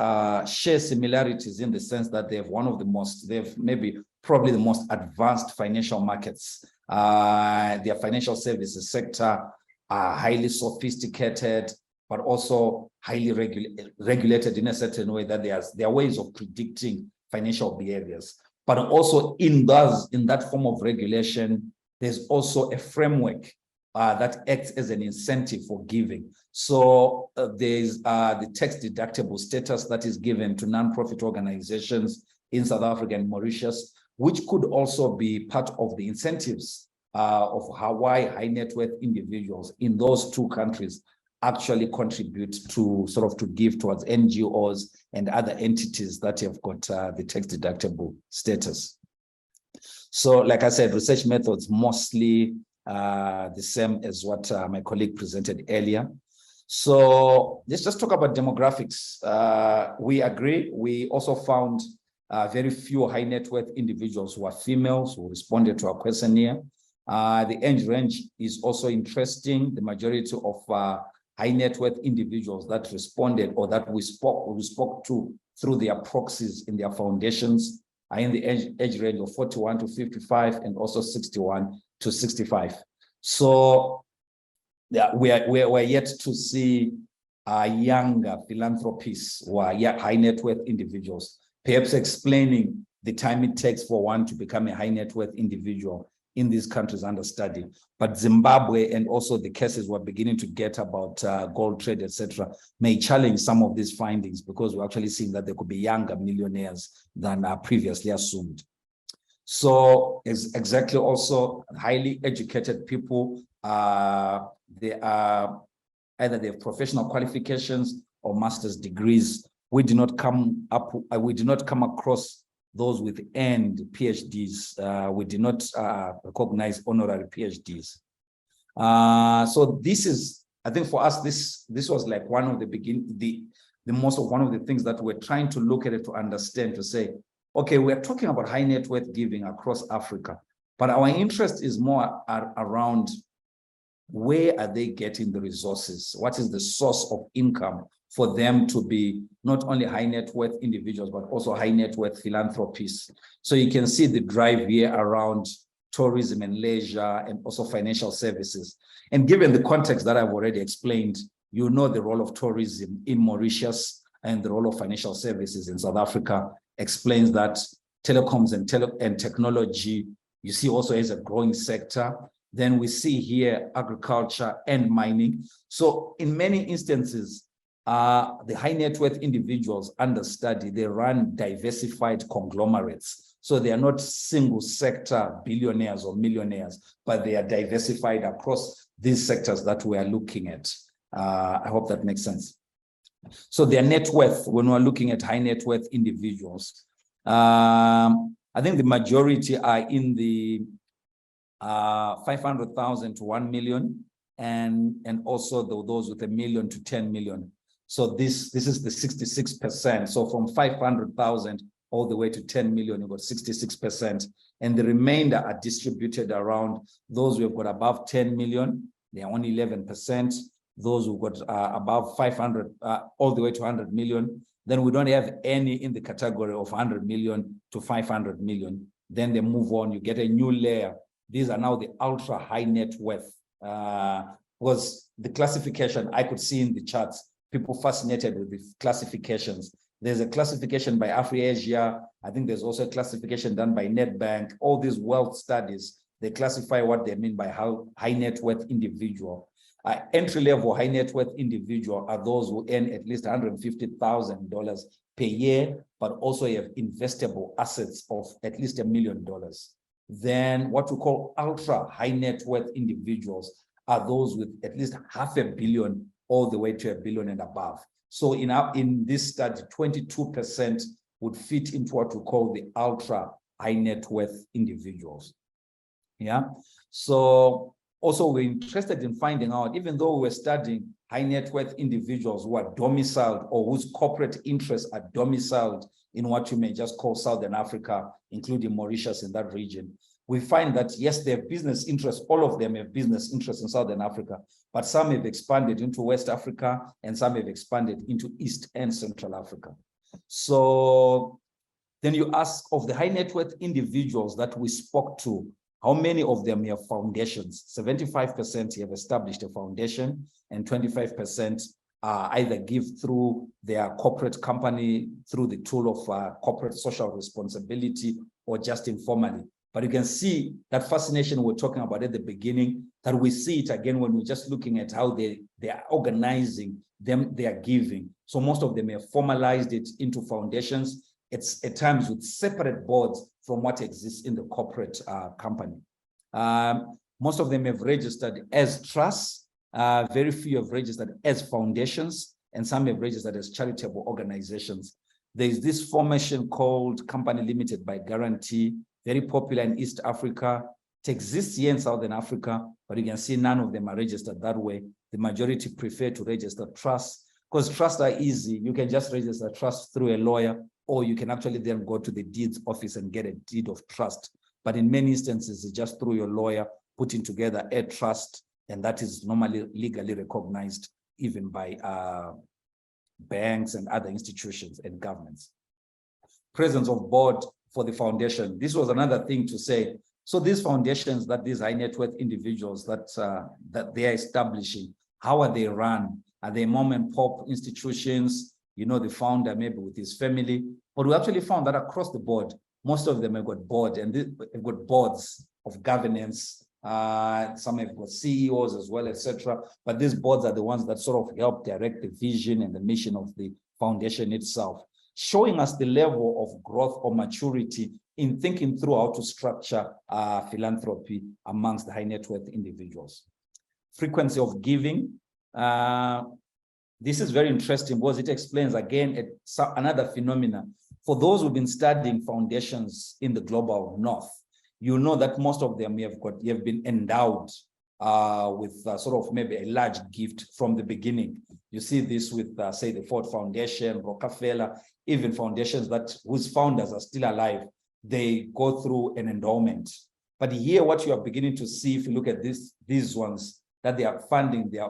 S4: share similarities in the sense that they have probably the most advanced financial markets. Their financial services sector are highly sophisticated, but also highly regulated in a certain way that there are ways of predicting financial behaviors. But also in that form of regulation, there's also a framework that acts as an incentive for giving. So there's the tax deductible status that is given to non-profit organizations in South Africa and Mauritius, which could also be part of the incentives of why high net worth individuals in those 2 countries actually contribute to give towards NGOs and other entities that have got the tax deductible status. So like I said, research methods mostly the same as what my colleague presented earlier. So let's just talk about demographics. We agree. We also found very few high net worth individuals who are females who responded to our questionnaire. The age range is also interesting. The majority of high net worth individuals that responded or that we spoke to through their proxies in their foundations are in the age range of 41 to 55 and also 61 to 65. So yeah, we're yet to see younger philanthropists who are high net worth individuals, perhaps explaining the time it takes for one to become a high net worth individual in these countries under study. But Zimbabwe and also the cases we're beginning to get about gold trade, etc., may challenge some of these findings, because we're actually seeing that there could be younger millionaires than previously assumed. So it's exactly also highly educated people, they are either they have professional qualifications or master's degrees. We do not come across those with earned PhDs. We do not recognize honorary PhDs. So this is, I think for us, this was like one of the one of the things that we're trying to look at it to understand, to say, okay, we're talking about high net worth giving across Africa, but our interest is more around where are they getting the resources? What is the source of income for them to be not only high net worth individuals, but also high net worth philanthropists? So you can see the drive here around tourism and leisure and also financial services. And given the context that I've already explained, you know the role of tourism in Mauritius and the role of financial services in South Africa explains that telecoms and technology, you see also as a growing sector. Then we see here agriculture and mining. So in many instances, the high net worth individuals under study, they run diversified conglomerates. So they are not single sector billionaires or millionaires, but they are diversified across these sectors that we are looking at. I hope that makes sense. So their net worth, when we're looking at high net worth individuals, I think the majority are in the 500,000 to 1 million, and also those with 1 million to 10 million. So this is the 66%. So from 500,000 all the way to 10 million, you've got 66%. And the remainder are distributed around those who have got above 10 million, they are only 11%. Those who've got above 500, all the way to 100 million. Then we don't have any in the category of 100 million to 500 million. Then they move on, you get a new layer. These are now the ultra high net worth. Was the classification I could see in the charts, people fascinated with the classifications. There's a classification by Afri-Asia. I think there's also a classification done by Nedbank. All these wealth studies, they classify what they mean by how high net worth individual. Entry-level high net worth individual are those who earn at least $150,000 per year, but also have investable assets of at least $1 million. Then what we call ultra high net worth individuals are those with at least $500 million all the way to $1 billion and above. So in this study, 22% would fit into what we call the ultra high net worth individuals. Yeah. So also we're interested in finding out, even though we're studying high net worth individuals who are domiciled or whose corporate interests are domiciled in what you may just call Southern Africa, including Mauritius in that region, we find that yes, they have business interests. All of them have business interests in Southern Africa, but some have expanded into West Africa and some have expanded into East and Central Africa. So then you ask, of the high net worth individuals that we spoke to, how many of them have foundations? 75% have established a foundation, and 25% either give through their corporate company, through the tool of corporate social responsibility, or just informally. But you can see that fascination we're talking about at the beginning, that we see it again when we're just looking at how they are organizing they are giving. So most of them have formalized it into foundations. It's at times with separate boards from what exists in the corporate company. Most of them have registered as trusts. Very few have registered as foundations, and some have registered as charitable organizations. There's this formation called Company Limited by Guarantee, very popular in East Africa. It exists here in Southern Africa, but you can see none of them are registered that way. The majority prefer to register trusts, because trusts are easy. You can just register trust through a lawyer, or you can actually then go to the deeds office and get a deed of trust. But in many instances, it's just through your lawyer putting together a trust, and that is normally legally recognized even by banks and other institutions and governments. Presence of board for the foundation. This was another thing to say. So these foundations that these high net worth individuals that they are establishing, how are they run? Are they mom and pop institutions? You know, the founder maybe with his family. But we actually found that across the board, most of them have got board and they've got boards of governance. Some have got CEOs as well, etc. But these boards are the ones that sort of help direct the vision and the mission of the foundation itself, showing us the level of growth or maturity in thinking through how to structure philanthropy amongst the high net worth individuals. Frequency of giving. This is very interesting because it explains again another phenomena. For those who've been studying foundations in the global north, you know that most of them have been endowed with sort of maybe a large gift from the beginning. You see this with, say, the Ford Foundation, Rockefeller, even foundations whose founders are still alive. They go through an endowment. But here, what you are beginning to see, if you look at these ones, that they are funding their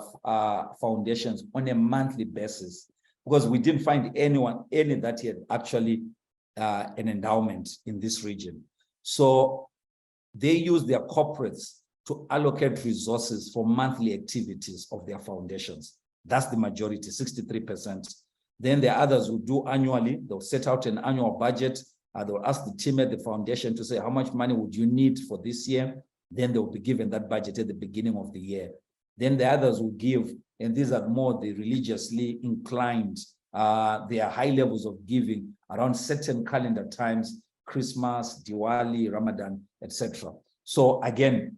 S4: foundations on a monthly basis, because we didn't find any that had actually an endowment in this region. So they use their corporates to allocate resources for monthly activities of their foundations. That's the majority, 63%. Then there are others who do annually. They'll set out an annual budget. They'll ask the team at the foundation to say, how much money would you need for this year? Then they'll be given that budget at the beginning of the year. Then the others will give, and these are more the religiously inclined. There are high levels of giving around certain calendar times, Christmas, Diwali, Ramadan, etc. So again,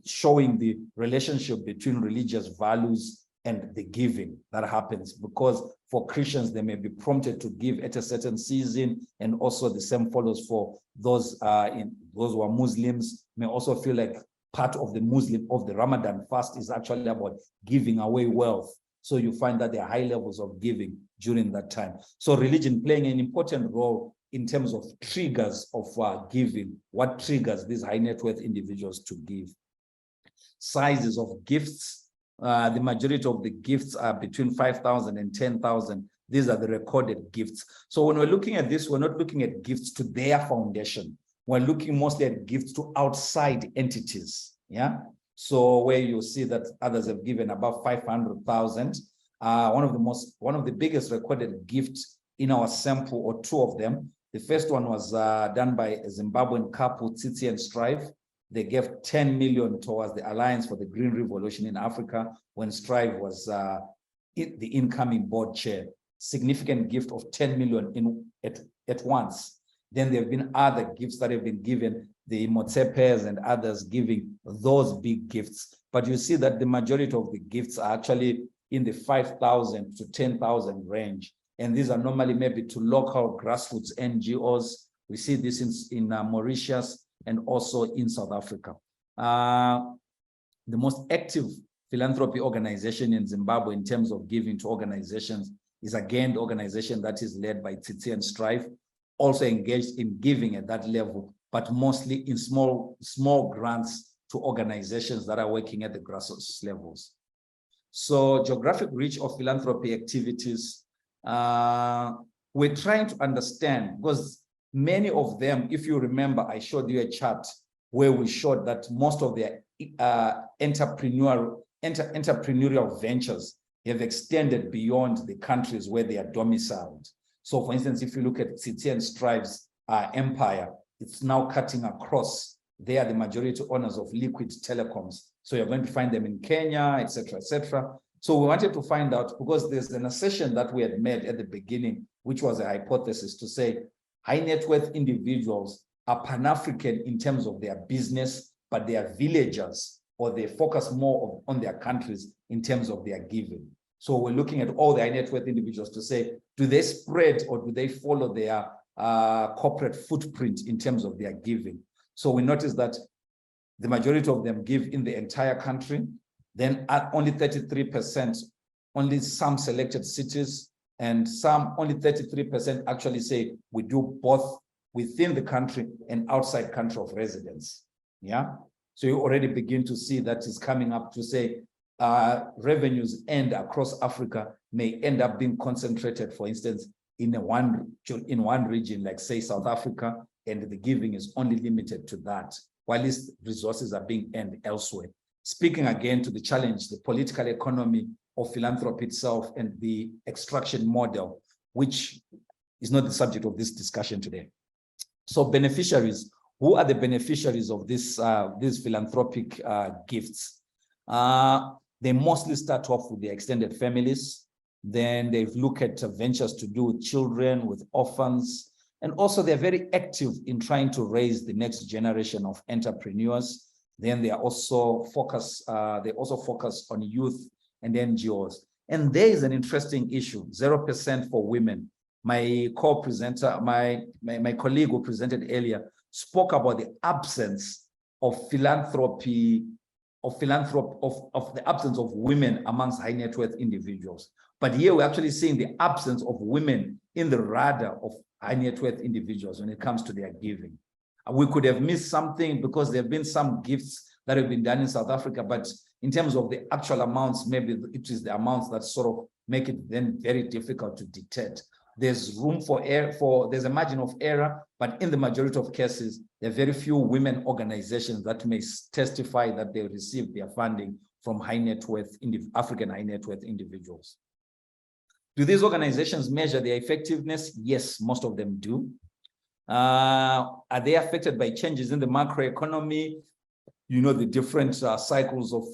S4: showing the relationship between religious values and the giving that happens, because for Christians, they may be prompted to give at a certain season, and also the same follows for those who are Muslims, may also feel like part of the Ramadan fast is actually about giving away wealth. So you find that there are high levels of giving during that time. So religion playing an important role in terms of triggers of giving, what triggers these high net worth individuals to give. Sizes of gifts. The majority of the gifts are between 5,000 and 10,000. These are the recorded gifts. So when we're looking at this, we're not looking at gifts to their foundation. We're looking mostly at gifts to outside entities. Yeah. So where you see that others have given above 500,000. One of the biggest recorded gifts in our sample, or two of them. The first one was done by a Zimbabwean couple, Tsitsi and Strive. They gave 10 million towards the Alliance for the Green Revolution in Africa when Strive was the incoming board chair. Significant gift of 10 million at once. Then there have been other gifts that have been given, the Motsepes and others giving those big gifts. But you see that the majority of the gifts are actually in the 5,000 to 10,000 range. And these are normally maybe to local grassroots NGOs. We see this in Mauritius and also in South Africa. The most active philanthropy organization in Zimbabwe in terms of giving to organizations is again the organization that is led by Tsitsi and Strive, also engaged in giving at that level, but mostly in small grants to organizations that are working at the grassroots levels. So geographic reach of philanthropy activities, we're trying to understand, because many of them, if you remember, I showed you a chart where we showed that most of their entrepreneurial ventures have extended beyond the countries where they are domiciled. So for instance, if you look at Tsitsi and Strive's empire, it's now cutting across. They are the majority owners of Liquid Telecoms. So you're going to find them in Kenya, et cetera, et cetera. So we wanted to find out, because there's an assertion that we had made at the beginning, which was a hypothesis to say high net worth individuals are Pan-African in terms of their business, but they are villagers, or they focus more on their countries in terms of their giving. So we're looking at all the high net worth individuals to say, do they spread or do they follow their corporate footprint in terms of their giving? So we noticed that the majority of them give in the entire country, then at only 33%, only some selected cities, and some, only 33% actually say we do both within the country and outside country of residence. Yeah. So you already begin to see that is coming up to say revenues and across Africa may end up being concentrated, for instance, in one region, like say South Africa, and the giving is only limited to that, while these resources are being earned elsewhere. Speaking again to the challenge, the political economy of philanthropy itself and the extraction model, which is not the subject of this discussion today. So beneficiaries, who are the beneficiaries of this these philanthropic gifts? They mostly start off with their extended families. Then they look at ventures to do with children, with orphans, and also they're very active in trying to raise the next generation of entrepreneurs. Then they are also focus on youth and NGOs. And there is an interesting issue: 0% for women. My co-presenter, my colleague who presented earlier, spoke about the absence of philanthropy, of the absence of women amongst high net worth individuals. But here we're actually seeing the absence of women in the radar of high net worth individuals when it comes to their giving. We could have missed something because there have been some gifts that have been done in South Africa, but in terms of the actual amounts, maybe it is the amounts that sort of make it then very difficult to detect. There's room for error, there's a margin of error, but in the majority of cases, there are very few women organizations that may testify that they received their funding from high net worth, African high net worth individuals. Do these organizations measure their effectiveness? Yes, most of them do. Are they affected by changes in the macroeconomy? You know, the different cycles of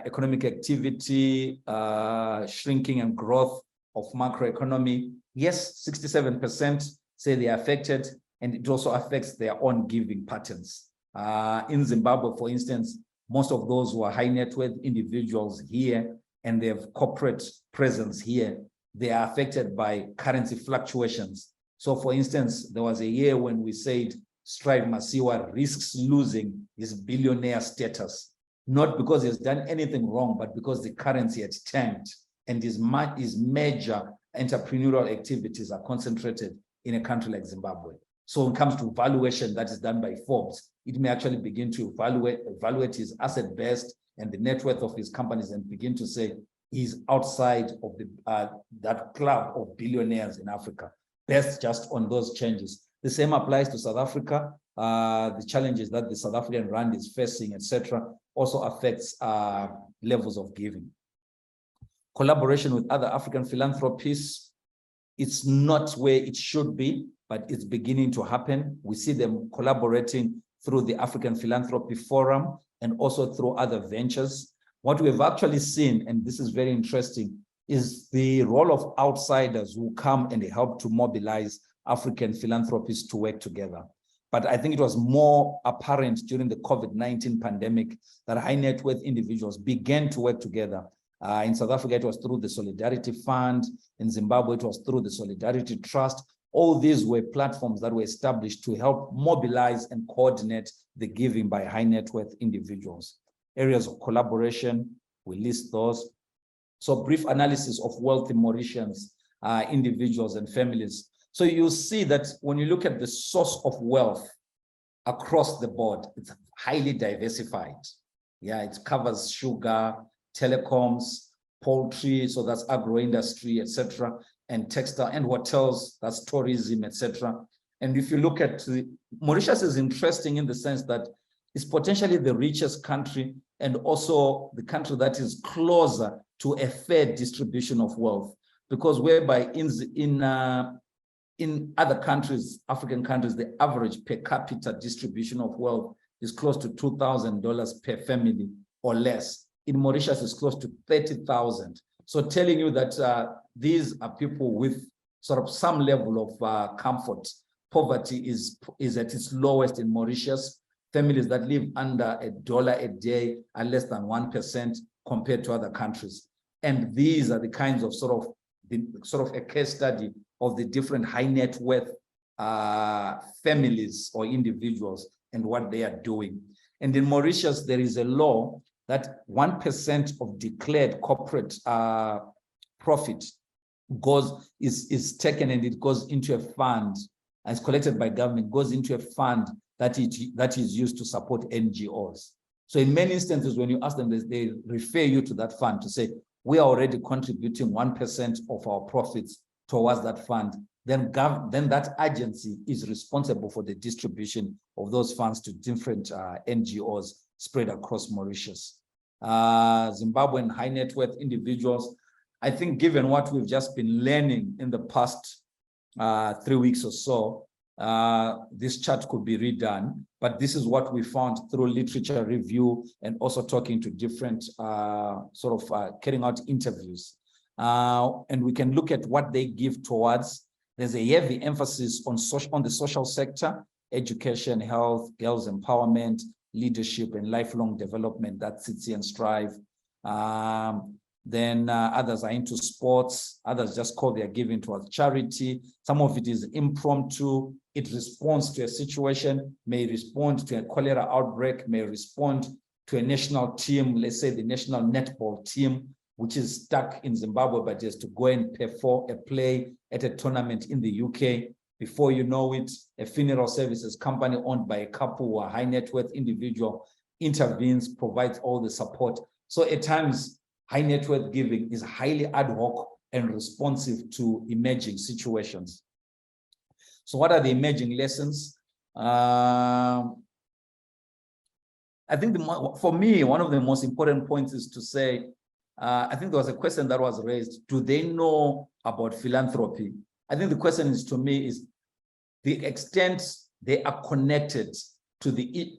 S4: economic activity, shrinking and growth of macroeconomy. Yes, 67% say they are affected, and it also affects their own giving patterns. In Zimbabwe, for instance, most of those who are high net worth individuals here and they have corporate presence here, they are affected by currency fluctuations. So for instance, there was a year when we said Strive Masiwa risks losing his billionaire status, not because he has done anything wrong, but because the currency had tanked and his major entrepreneurial activities are concentrated in a country like Zimbabwe. So when it comes to valuation that is done by Forbes, it may actually begin to evaluate his asset base and the net worth of his companies and begin to say he's outside of that club of billionaires in Africa, based just on those changes. The same applies to South Africa. The challenges that the South African rand is facing, etc., also affects levels of giving. Collaboration with other African philanthropists, it's not where it should be, but it's beginning to happen. We see them collaborating through the African Philanthropy Forum and also through other ventures. What we've actually seen, and this is very interesting, is the role of outsiders who come and help to mobilize African philanthropists to work together. But I think it was more apparent during the COVID-19 pandemic that high net worth individuals began to work together. In South Africa, it was through the Solidarity Fund. In Zimbabwe, it was through the Solidarity Trust. All these were platforms that were established to help mobilize and coordinate the giving by high net worth individuals. Areas of collaboration, we list those. So brief analysis of wealthy Mauritians, individuals and families. So you see that when you look at the source of wealth across the board, it's highly diversified. Yeah, it covers sugar, telecoms, poultry, so that's agro-industry, etc., and textile and hotels, that's tourism, etc. And if you look at Mauritius is interesting in the sense that it's potentially the richest country and also the country that is closer to a fair distribution of wealth, because whereby in other countries, African countries, the average per capita distribution of wealth is close to $2,000 per family or less. In Mauritius, it's close to 30,000. So telling you that these are people with sort of some level of comfort. Poverty is at its lowest in Mauritius. Families that live under $1 a day are less than 1% compared to other countries. And these are the kinds of sort of a case study of the different high net worth families or individuals and what they are doing. And in Mauritius, there is a law that 1% of declared corporate profit is taken and it goes into a fund, and it's collected by government, goes into a fund that is used to support NGOs. So in many instances, when you ask them, they refer you to that fund to say, we are already contributing 1% of our profits towards that fund. Then that agency is responsible for the distribution of those funds to different NGOs spread across Mauritius. Zimbabwean high net worth individuals, I think given what we've just been learning in the past 3 weeks or so, this chart could be redone, but this is what we found through literature review and also talking to different carrying out interviews. And we can look at what they give towards. There's a heavy emphasis on the social sector, education, health, girls empowerment, leadership, and lifelong development. That's Tsitsi and Strive. Then others are into sports. Others just call their giving towards charity. Some of it is impromptu. It responds to a situation, may respond to a cholera outbreak, may respond to a national team, let's say the national netball team, which is stuck in Zimbabwe, but just to go and perform a play at a tournament in the UK. Before you know it, a funeral services company owned by a couple or a high net worth individual intervenes, provides all the support. So at times, high net worth giving is highly ad hoc and responsive to emerging situations. So what are the emerging lessons? I think for me, one of the most important points is to say, I think there was a question that was raised. Do they know about philanthropy? I think the question is, to me, is the extent they are connected to the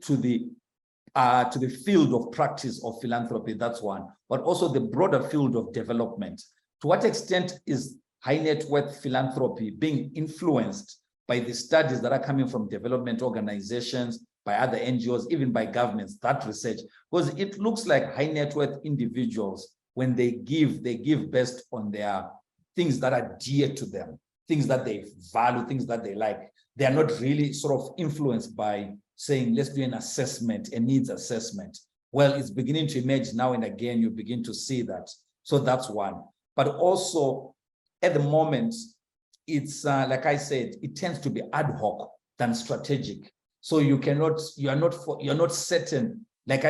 S4: field of practice of philanthropy. That's one, but also the broader field of development. To what extent is high net worth philanthropy being influenced by the studies that are coming from development organizations, by other NGOs, even by governments, that research? Because it looks like high net worth individuals, when they give based on their things that are dear to them, things that they value, things that they like. They are not really sort of influenced by saying, let's do an assessment, a needs assessment. Well, it's beginning to emerge now and again, you begin to see that. So that's one. But also, at the moment, it's like I said, it tends to be ad hoc than strategic. So you're not certain. Like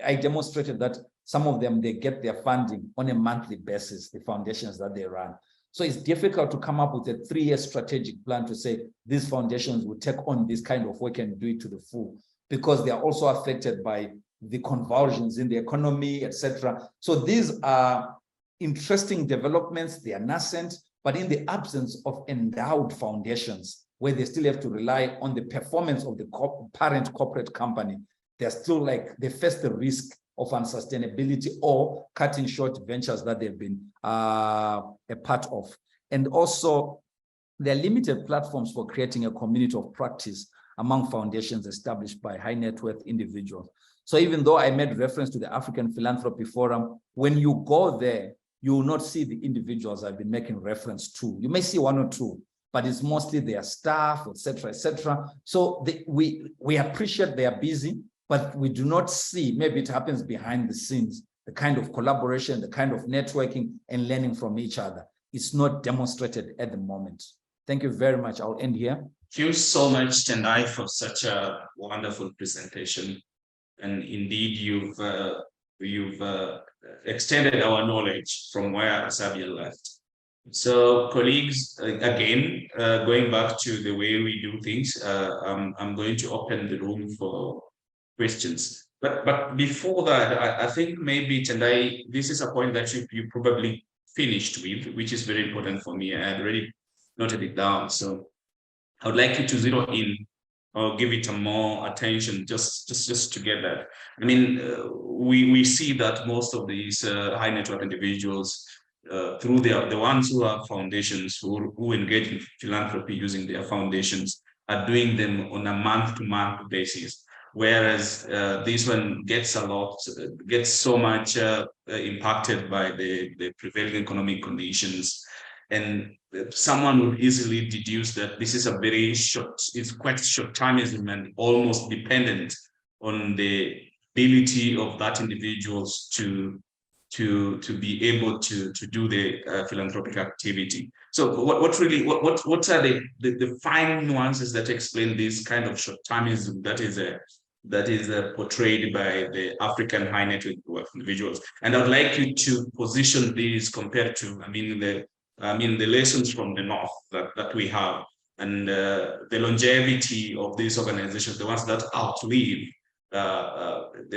S4: I demonstrated that some of them, they get their funding on a monthly basis, the foundations that they run. So it's difficult to come up with a 3-year strategic plan to say these foundations will take on this kind of work and do it to the full, because they are also affected by the convulsions in the economy, etc. So these are interesting developments, they are nascent, but in the absence of endowed foundations, where they still have to rely on the performance of the parent corporate company, they're still like, they face the risk of unsustainability or cutting short ventures that they've been a part of. And also, there are limited platforms for creating a community of practice among foundations established by high net worth individuals. So even though I made reference to the African Philanthropy Forum, when you go there, you will not see the individuals I've been making reference to. You may see one or two, but it's mostly their staff, etc., etc. So we appreciate they are busy, but we do not see, maybe it happens behind the scenes, the kind of collaboration, the kind of networking and learning from each other. It's not demonstrated at the moment. Thank you very much. I'll end here.
S1: Thank you so much, Tendai, for such a wonderful presentation. And indeed, you've extended our knowledge from where Asabea left. So, colleagues, again, going back to the way we do things, I'm going to open the room for questions. But before that, I think maybe, Tendai, this is a point that you probably finished with, which is very important for me. I had already noted it down. So I would like you to zero in or give it a more attention just to get that. I mean, we see that most of these high net worth individuals, through the ones who have foundations, who engage in philanthropy using their foundations, are doing them on a month-to-month basis. Whereas this one gets so much impacted by the prevailing economic conditions. And someone would easily deduce that this is a very short, it's quite short-termism and almost dependent on the ability of that individuals to be able to do the philanthropic activity. So what are the fine nuances that explain this kind of short-termism that is portrayed by the African high net worth individuals? And I'd like you to position these compared to, the lessons from the North that we have, and the longevity of these organizations, the ones that outlive the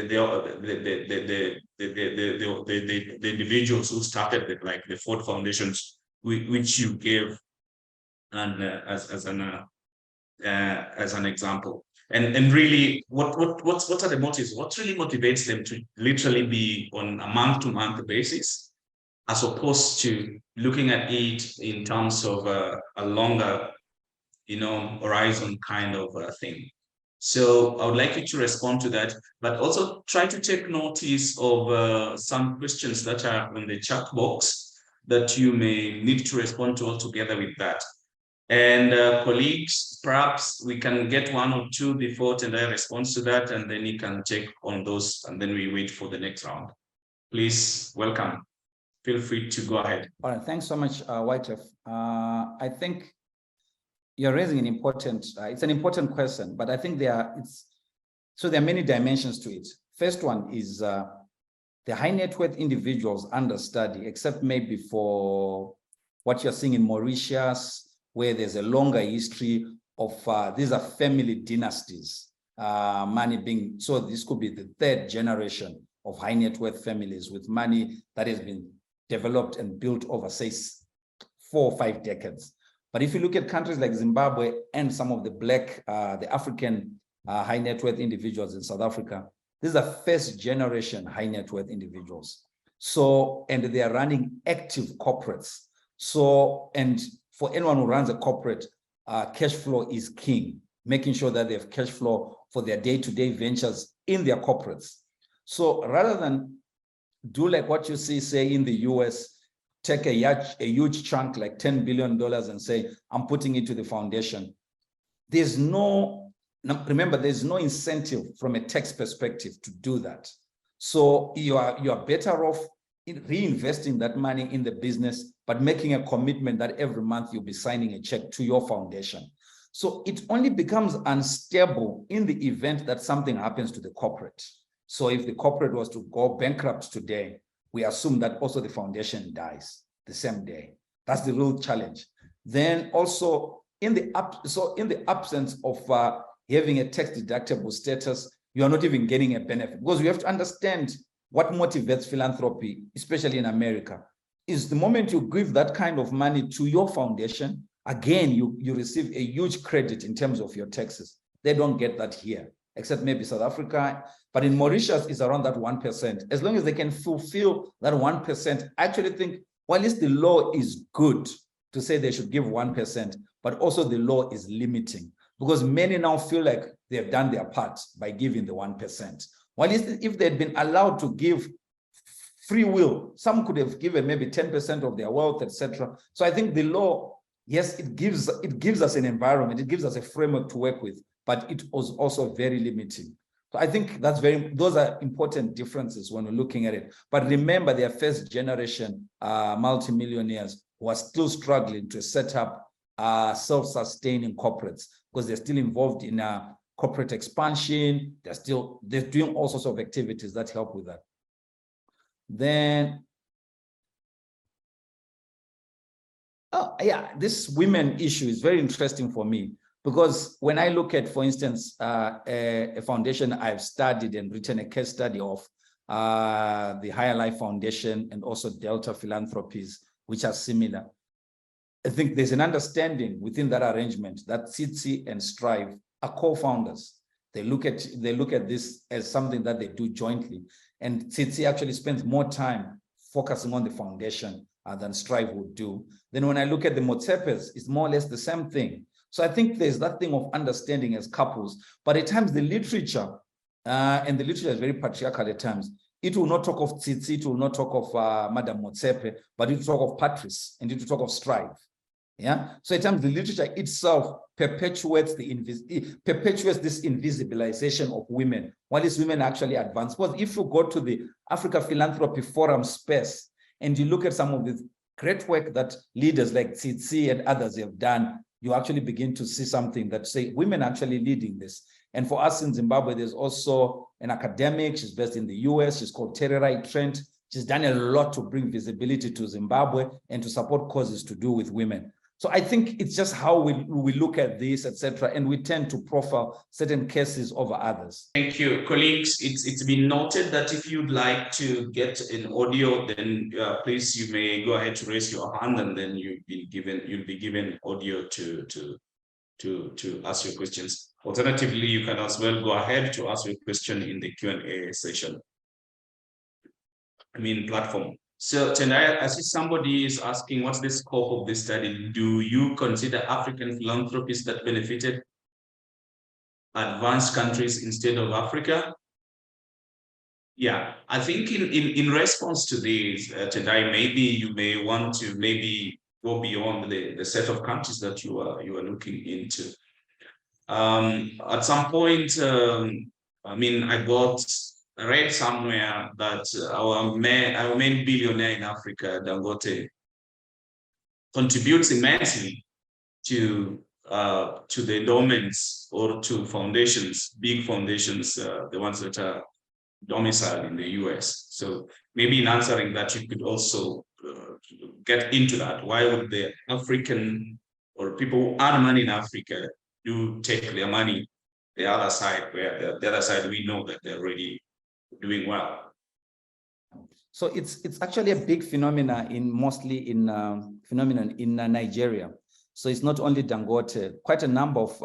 S1: individuals who started like the Ford Foundations, which you gave and as an as an example. And really, what are the motives? What really motivates them to literally be on a month-to-month basis, as opposed to looking at it in terms of a longer, horizon kind of thing? So I would like you to respond to that, but also try to take notice of some questions that are on the chat box that you may need to respond to altogether with that. And colleagues, perhaps we can get one or two before Tendai responds to that, and then you can check on those, and then we wait for the next round. Please, welcome. Feel free to go ahead.
S4: All right, thanks so much, Wycliffe. I think you're raising an important, it's an important question, but I think there are many dimensions to it. First one is the high net worth individuals understudy, except maybe for what you're seeing in Mauritius, where there's a longer history of, these are family dynasties, money being, so this could be the third generation of high net worth families with money that has been developed and built over, say, 4 or 5 decades. But if you look at countries like Zimbabwe and some of the the African high net worth individuals in South Africa, these are first generation high net worth individuals. So, and they are running active corporates. So, and for anyone who runs a corporate, cash flow is king, making sure that they have cash flow for their day-to-day ventures in their corporates. So rather than do like what you see, say, in the US, take a huge chunk like $10 billion and say, I'm putting it to the foundation. Remember, there's no incentive from a tax perspective to do that. So you are better off in reinvesting that money in the business, but making a commitment that every month you'll be signing a check to your foundation. So it only becomes unstable in the event that something happens to the corporate. So if the corporate was to go bankrupt today, we assume that also the foundation dies the same day. That's the real challenge. Then also in the absence of having a tax deductible status, you are not even getting a benefit, because you have to understand what motivates philanthropy, especially in America, is the moment you give that kind of money to your foundation, again, you receive a huge credit in terms of your taxes. They don't get that here, except maybe South Africa. But in Mauritius, it's around that 1%. As long as they can fulfill that 1%, I actually think, well, at least the law is good to say they should give 1%, but also the law is limiting, because many now feel like they have done their part by giving the 1%. Well, if they'd been allowed to give free will, some could have given maybe 10% of their wealth, etc. So I think the law, yes, it gives us an environment, it gives us a framework to work with, but it was also very limiting. So I think those are important differences when we're looking at it. But remember, they are first generation multimillionaires who are still struggling to set up self-sustaining corporates, because they're still involved in corporate expansion. They're doing all sorts of activities that help with that. Then, this women issue is very interesting for me, because when I look at, for instance, a foundation I've studied and written a case study of, the Higher Life Foundation and also Delta Philanthropies, which are similar, I think there's an understanding within that arrangement that Tsitsi and Strive are co-founders. They look at this as something that they do jointly. And Tsitsi actually spends more time focusing on the foundation than Strive would do. Then when I look at the Motsepes, it's more or less the same thing. So I think there's that thing of understanding as couples, but at times the literature, and the literature is very patriarchal at times, it will not talk of Tsitsi, it will not talk of Madame Motsepe, but it will talk of Patrice, and it will talk of Strive. Yeah. So at times the literature itself perpetuates this invisibilization of women, while these women actually advance. Because if you go to the Africa Philanthropy Forum space and you look at some of the great work that leaders like Tsitsi and others have done, you actually begin to see something that say women are actually leading this. And for us in Zimbabwe, there's also an academic, she's based in the US, she's called Tererai Trent. She's done a lot to bring visibility to Zimbabwe and to support causes to do with women. So I think it's just how we look at this, etc., and we tend to profile certain cases over others.
S1: Thank you, colleagues. It's been noted that if you'd like to get an audio, then please, you may go ahead to raise your hand, and then you'll be given audio to to ask your questions. Alternatively, you can as well go ahead to ask your question in the Q&A session. Platform. So Tendai, I see somebody is asking, what's the scope of this study? Do you consider African philanthropists that benefited advanced countries instead of Africa? Yeah, I think in response to this, Tendai, maybe you may want to go beyond the set of countries that you are looking into. At some point, I read somewhere that our main billionaire in Africa, Dangote, contributes immensely to the endowments or to foundations, big foundations, the ones that are domiciled in the US. So maybe in answering that, you could also get into that. Why would the African or people who earn money in Africa do take their money the other side, where the other side we know that they're already doing well?
S4: So it's actually a big phenomenon mostly in Nigeria. So it's not only Dangote, quite a number of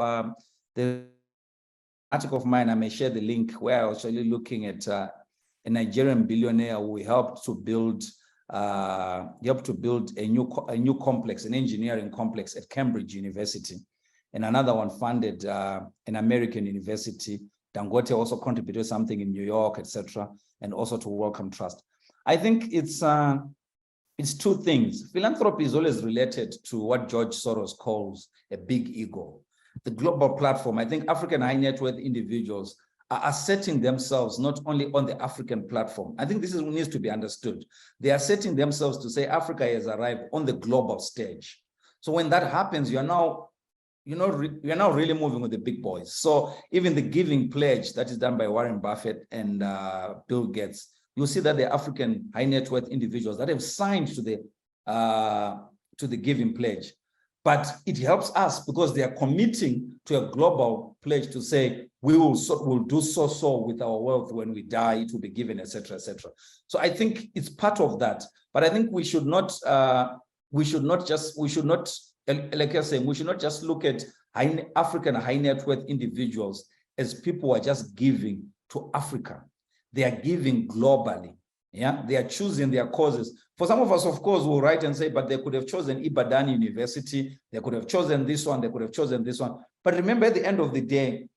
S4: the article of mine, I may share the link, where I was really looking at a Nigerian billionaire who helped to build a new complex, an engineering complex at Cambridge University, and another one funded an American university. Dangote also contributed something in New York, etc., and also to Wellcome Trust. I think it's two things. Philanthropy is always related to what George Soros calls a big ego. The global platform, I think African high net worth individuals are asserting themselves not only on the African platform. I think this needs to be understood. They are setting themselves to say Africa has arrived on the global stage. So when that happens, you're now really moving with the big boys. So even the giving pledge that is done by Warren Buffett and Bill Gates, you'll see that the African high net worth individuals that have signed to the giving pledge. But it helps us because they are committing to a global pledge to say, we'll do so with our wealth when we die, it will be given, etc., etc. So I think it's part of that. But I think we should not just look at African high net worth individuals as people who are just giving to Africa. They are giving globally. Yeah, they are choosing their causes. For some of us, of course, we'll write and say, but they could have chosen Ibadan University, they could have chosen this one, they could have chosen this one. But remember, at the end of the day,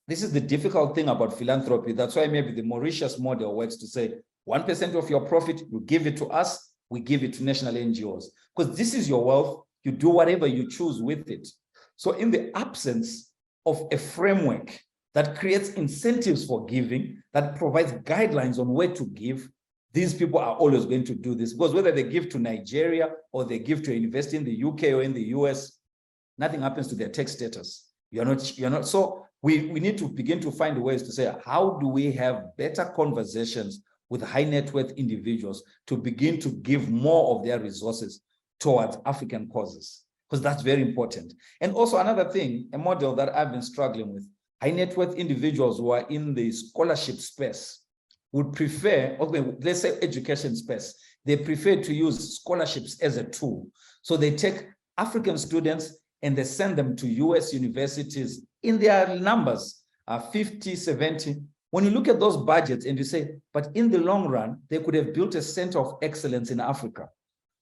S4: this is the difficult thing about philanthropy. That's why maybe the Mauritius model works to say 1% of your profit, you give it to us, we give it to national NGOs. Because this is your wealth, you do whatever you choose with it. So in the absence of a framework that creates incentives for giving, that provides guidelines on where to give, these people are always going to do this, because whether they give to Nigeria or they give to a university in the UK or in the US, nothing happens to their tax status. You're not. So we need to begin to find ways to say, how do we have better conversations with high net worth individuals to begin to give more of their resources towards African causes? Because that's very important. And also another thing, a model that I've been struggling with, high net worth individuals who are in the scholarship space would prefer, okay, let's say education space, they prefer to use scholarships as a tool. So they take African students and they send them to US universities in their numbers, 50, 70. When you look at those budgets and you say, but in the long run, they could have built a center of excellence in Africa,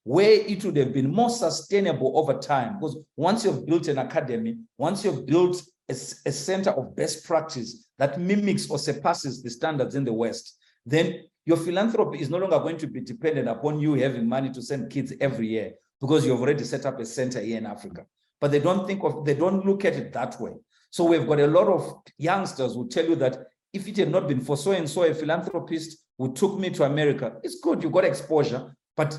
S4: where it would have been more sustainable over time. Because once you've built an academy, once you've built a center of best practice that mimics or surpasses the standards in the West, then your philanthropy is no longer going to be dependent upon you having money to send kids every year because you've already set up a center here in Africa. But they don't look at it that way. So we've got a lot of youngsters who tell you that if it had not been for so-and-so, a philanthropist who took me to America, it's good, you got exposure, but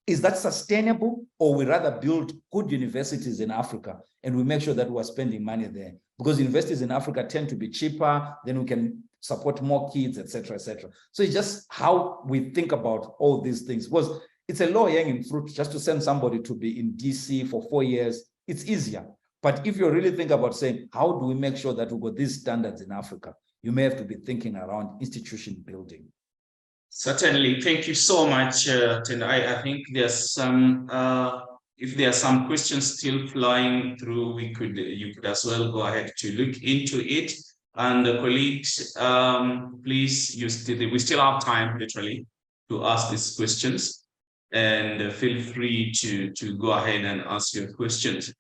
S4: is that sustainable? Or we rather build good universities in Africa and we make sure that we're spending money there? Because universities in Africa tend to be cheaper, then we can support more kids, etc., etc. So it's just how we think about all these things. Because it's a low-hanging fruit just to send somebody to be in DC for 4 years. It's easier. But if you really think about saying, how do we make sure that we've got these standards in Africa? You may have to be thinking around institution building.
S1: Certainly. Thank you so much, Tendai. I think there's some if there are some questions still flying through, you could as well go ahead to look into it. And the colleagues, please we still have time literally to ask these questions, and feel free to go ahead and ask your questions.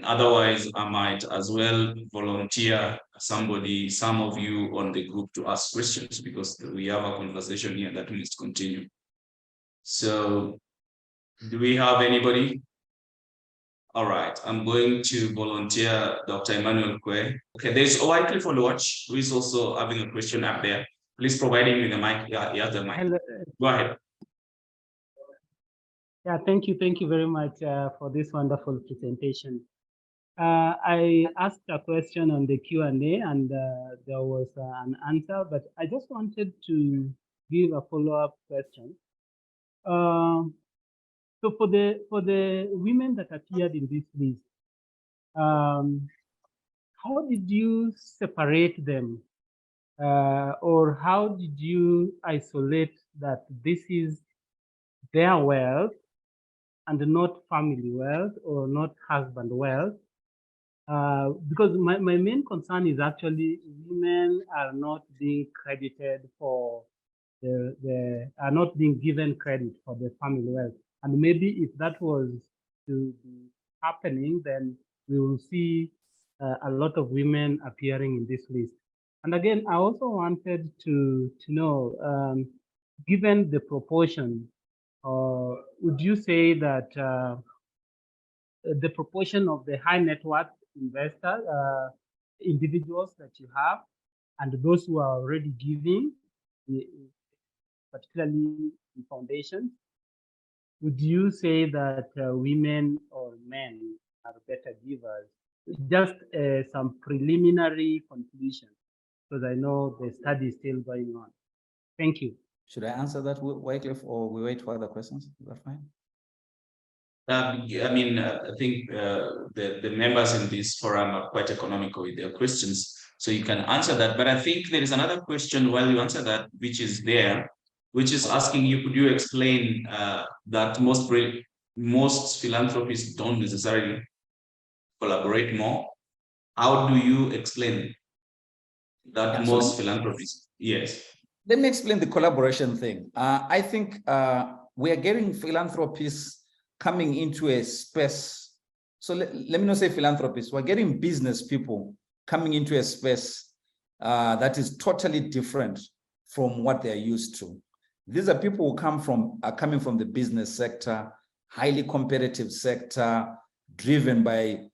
S1: Otherwise, I might as well volunteer some of you on the group to ask questions, because we have a conversation here that needs to continue. So, do we have anybody? All right, I'm going to volunteer Dr. Emmanuel Kwe. Okay, there's Wycliffe on the watch, who is also having a question up there. Please provide him with the mic. Yeah, he has the mic.
S3: Hello.
S1: Go ahead.
S3: Yeah, thank you very much for this wonderful presentation. I asked a question on the Q&A, and there was an answer, but I just wanted to give a follow-up question. So for the women that appeared in this list, how did you separate them, or how did you isolate that this is their wealth and not family wealth or not husband wealth? Because my main concern is actually women are not being credited for are not being given credit for the family wealth. And maybe if that was to be happening, then we will see a lot of women appearing in this list. And again, I also wanted to know, given the proportion, would you say that the proportion of the high net worth investor individuals that you have and those who are already giving, particularly in foundations, would you say that women or men are better givers? Just some preliminary conclusion, because I know the study is still going on. Thank you.
S4: Should I answer that, Wycliffe, or we wait for other questions? Is that fine?
S1: I mean, I think the members in this forum are quite economical with their questions, so you can answer that. But I think there is another question while you answer that, which is there, which is asking you, could you explain that most philanthropists don't necessarily collaborate more? How do you explain that most philanthropists? Yes.
S4: Let me explain the collaboration thing. I think we are getting philanthropists coming into a space. So let me not say philanthropists. We're getting business people coming into a space that is totally different from what they're used to. These are people who are coming from the business sector, highly competitive sector, driven by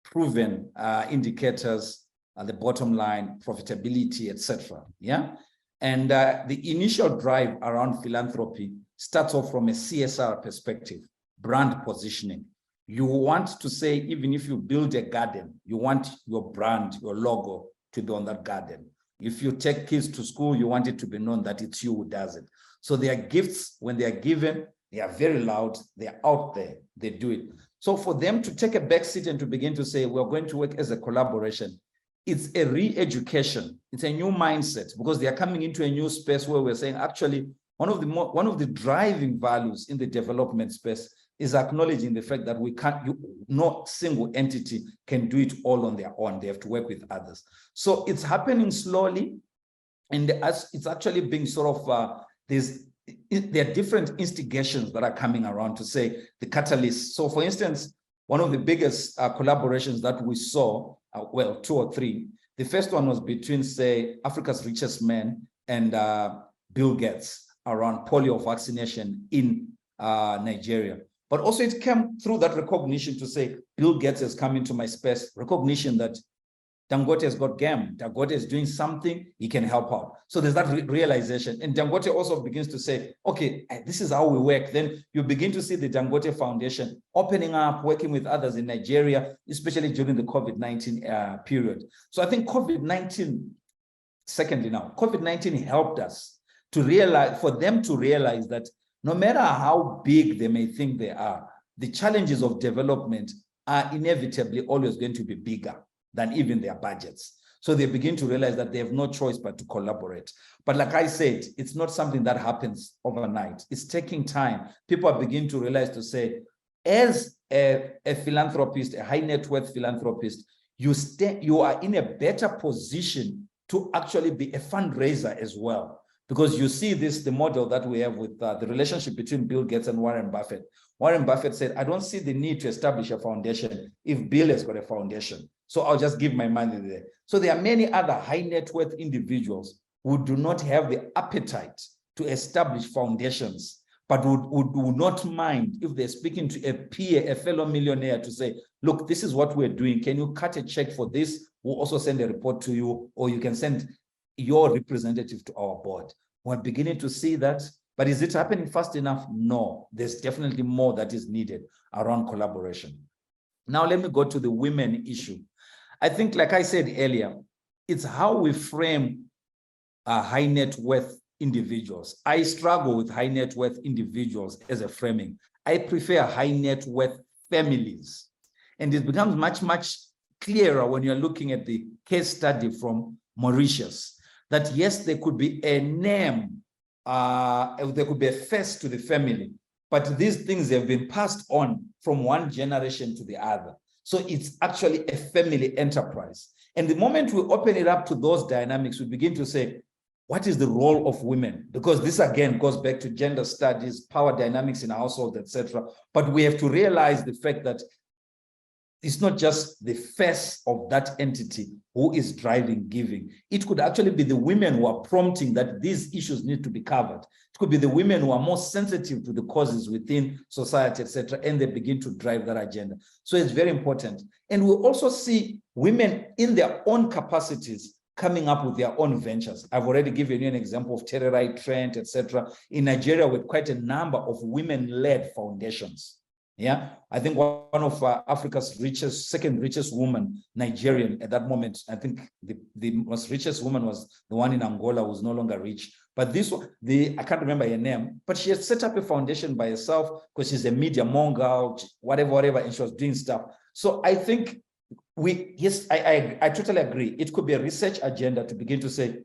S4: proven indicators at the bottom line, profitability, etc. Yeah. And the initial drive around philanthropy starts off from a CSR perspective, brand positioning. You want to say, even if you build a garden, you want your brand, your logo to be on that garden. If you take kids to school, you want it to be known that it's you who does it. So their gifts, when they are given, they are very loud, they're out there, they do it. So for them to take a back seat and to begin to say, we're going to work as a collaboration, it's a re-education. It's a new mindset, because they are coming into a new space where we're saying, actually, one of the driving values in the development space is acknowledging the fact that no single entity can do it all on their own. They have to work with others. So it's happening slowly, and it's actually being sort of, there are different instigations that are coming around to say the catalyst. So for instance, one of the biggest collaborations that we saw, well, 2 or 3, the first one was between, say, Africa's richest man and Bill Gates around polio vaccination in Nigeria. But also it came through that recognition to say, Bill Gates has come into my space, recognition that Dangote has got game. Dangote is doing something, he can help out. So there's that realization. And Dangote also begins to say, okay, this is how we work. Then you begin to see the Dangote Foundation opening up, working with others in Nigeria, especially during the COVID-19 period. So I think COVID-19, secondly now, COVID-19 helped us to realize, for them to realize that no matter how big they may think they are, the challenges of development are inevitably always going to be bigger than even their budgets. So they begin to realize that they have no choice but to collaborate. But like I said, it's not something that happens overnight. It's taking time. People are beginning to realize to say, as a philanthropist, a high net worth philanthropist, you are in a better position to actually be a fundraiser as well. Because you see the model that we have with the relationship between Bill Gates and Warren Buffett. Warren Buffett said, I don't see the need to establish a foundation if Bill has got a foundation. So I'll just give my money there. So there are many other high net worth individuals who do not have the appetite to establish foundations, but would not mind if they're speaking to a peer, a fellow millionaire, to say, look, this is what we're doing. Can you cut a check for this? We'll also send a report to you, or you can send your representative to our board. We're beginning to see that, but is it happening fast enough? No, there's definitely more that is needed around collaboration. Now, let me go to the women issue. I think, like I said earlier, it's how we frame high net worth individuals. I struggle with high net worth individuals as a framing. I prefer high net worth families. And it becomes much, much clearer when you're looking at the case study from Mauritius, that yes, there could be a name, there could be a face to the family, but these things have been passed on from one generation to the other. So it's actually a family enterprise. And the moment we open it up to those dynamics, we begin to say, what is the role of women? Because this again goes back to gender studies, power dynamics in households, etc. But we have to realize the fact that it's not just the face of that entity who is driving giving. It could actually be the women who are prompting that these issues need to be covered. It could be the women who are more sensitive to the causes within society, etc., and they begin to drive that agenda. So it's very important. And we also see women in their own capacities coming up with their own ventures. I've already given you an example of Tendai, Trent, etc. In Nigeria, with quite a number of women-led foundations. Yeah, I think one of Africa's second richest woman, Nigerian at that moment, I think the most richest woman was the one in Angola who's no longer rich. But this one, I can't remember her name, but she had set up a foundation by herself because she's a media monger, whatever, and she was doing stuff. So I think yes, I totally agree. It could be a research agenda to begin to say,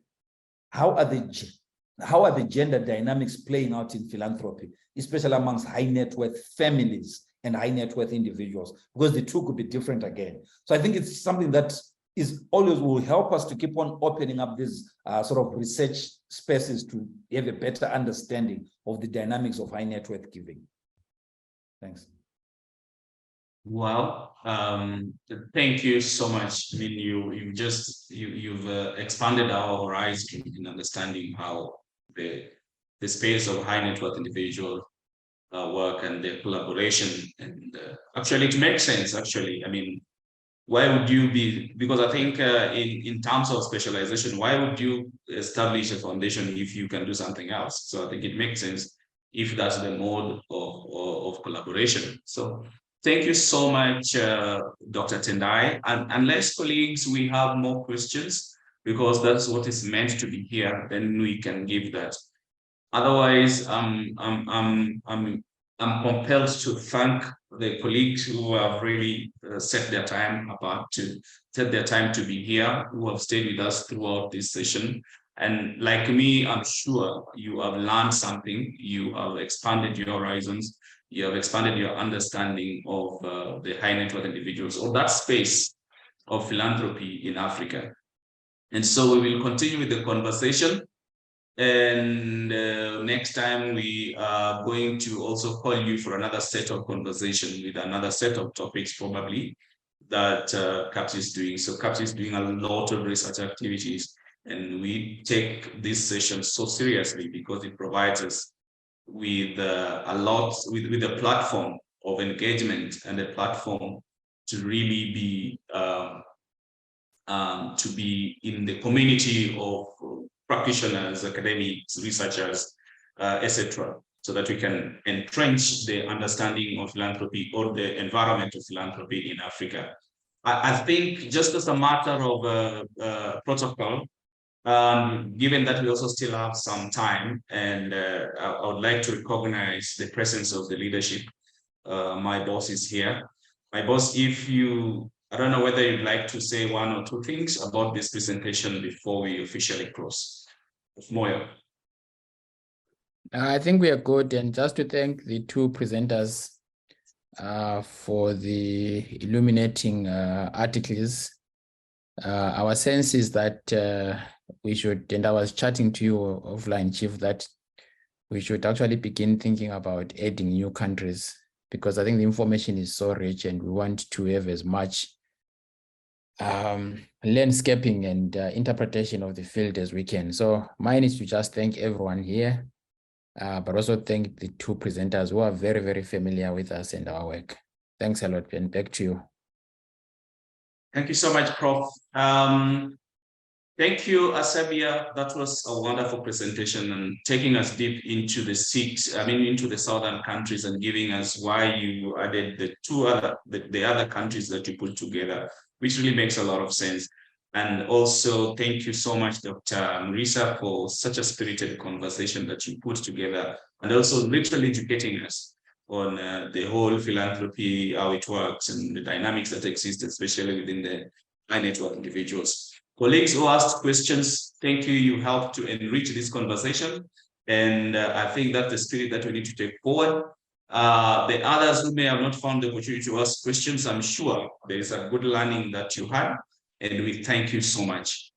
S4: how are the gender dynamics playing out in philanthropy, especially amongst high net worth families and high net worth individuals, because the two could be different again. So I think it's something that is always will help us to keep on opening up these sort of research spaces to have a better understanding of the dynamics of high net worth giving. Thanks.
S1: Well, thank you so much. I mean, you've expanded our horizon in understanding how the space of high net worth individual work and their collaboration. And actually, it makes sense. Actually, I mean, why would you be? Because I think in terms of specialization, why would you establish a foundation if you can do something else? So I think it makes sense if that's the mode of collaboration. So thank you so much, Dr. Tendai. And unless colleagues, we have more questions, because that's what is meant to be here, then we can give that. Otherwise, I'm compelled to thank the colleagues who have really set their time apart to take their time to be here, who have stayed with us throughout this session. And like me, I'm sure you have learned something. You have expanded your horizons. You have expanded your understanding of the high net worth individuals, or that space of philanthropy in Africa. And so we will continue with the conversation. And next time we are going to also call you for another set of conversation with another set of topics probably that CAPS is doing. So CAPS is doing a lot of research activities, and we take this session so seriously because it provides us with with a platform of engagement and a platform to really be in the community of practitioners, academics, researchers, etc., so that we can entrench the understanding of philanthropy or the environment of philanthropy in Africa. I think just as a matter of protocol, given that we also still have some time, and I would like to recognize the presence of the leadership. My boss is here. My boss, I don't know whether you'd like to say one or two things about this presentation before we officially close. Moyo.
S5: I think we are good, and just to thank the two presenters for the illuminating articles. Our sense is that we should, and I was chatting to you offline, Chief, that we should actually begin thinking about adding new countries, because I think the information is so rich and we want to have as much landscaping and interpretation of the field as we can. So mine is to just thank everyone here, but also thank the two presenters who are very, very familiar with us and our work. Thanks a lot, and back to you.
S1: Thank you so much, Prof. Thank you, Asabea. That was a wonderful presentation and taking us deep into the into the southern countries and giving us why you added the other countries that you put together, which really makes a lot of sense. And also, thank you so much, Dr. Murisa, for such a spirited conversation that you put together, and also literally educating us on the whole philanthropy, how it works, and the dynamics that exist, especially within the high net worth individuals. Colleagues who asked questions, thank you. You helped to enrich this conversation. And I think that's the spirit that we need to take forward. The others who may have not found the opportunity to ask questions, I'm sure there is a good learning that you had. And we thank you so much.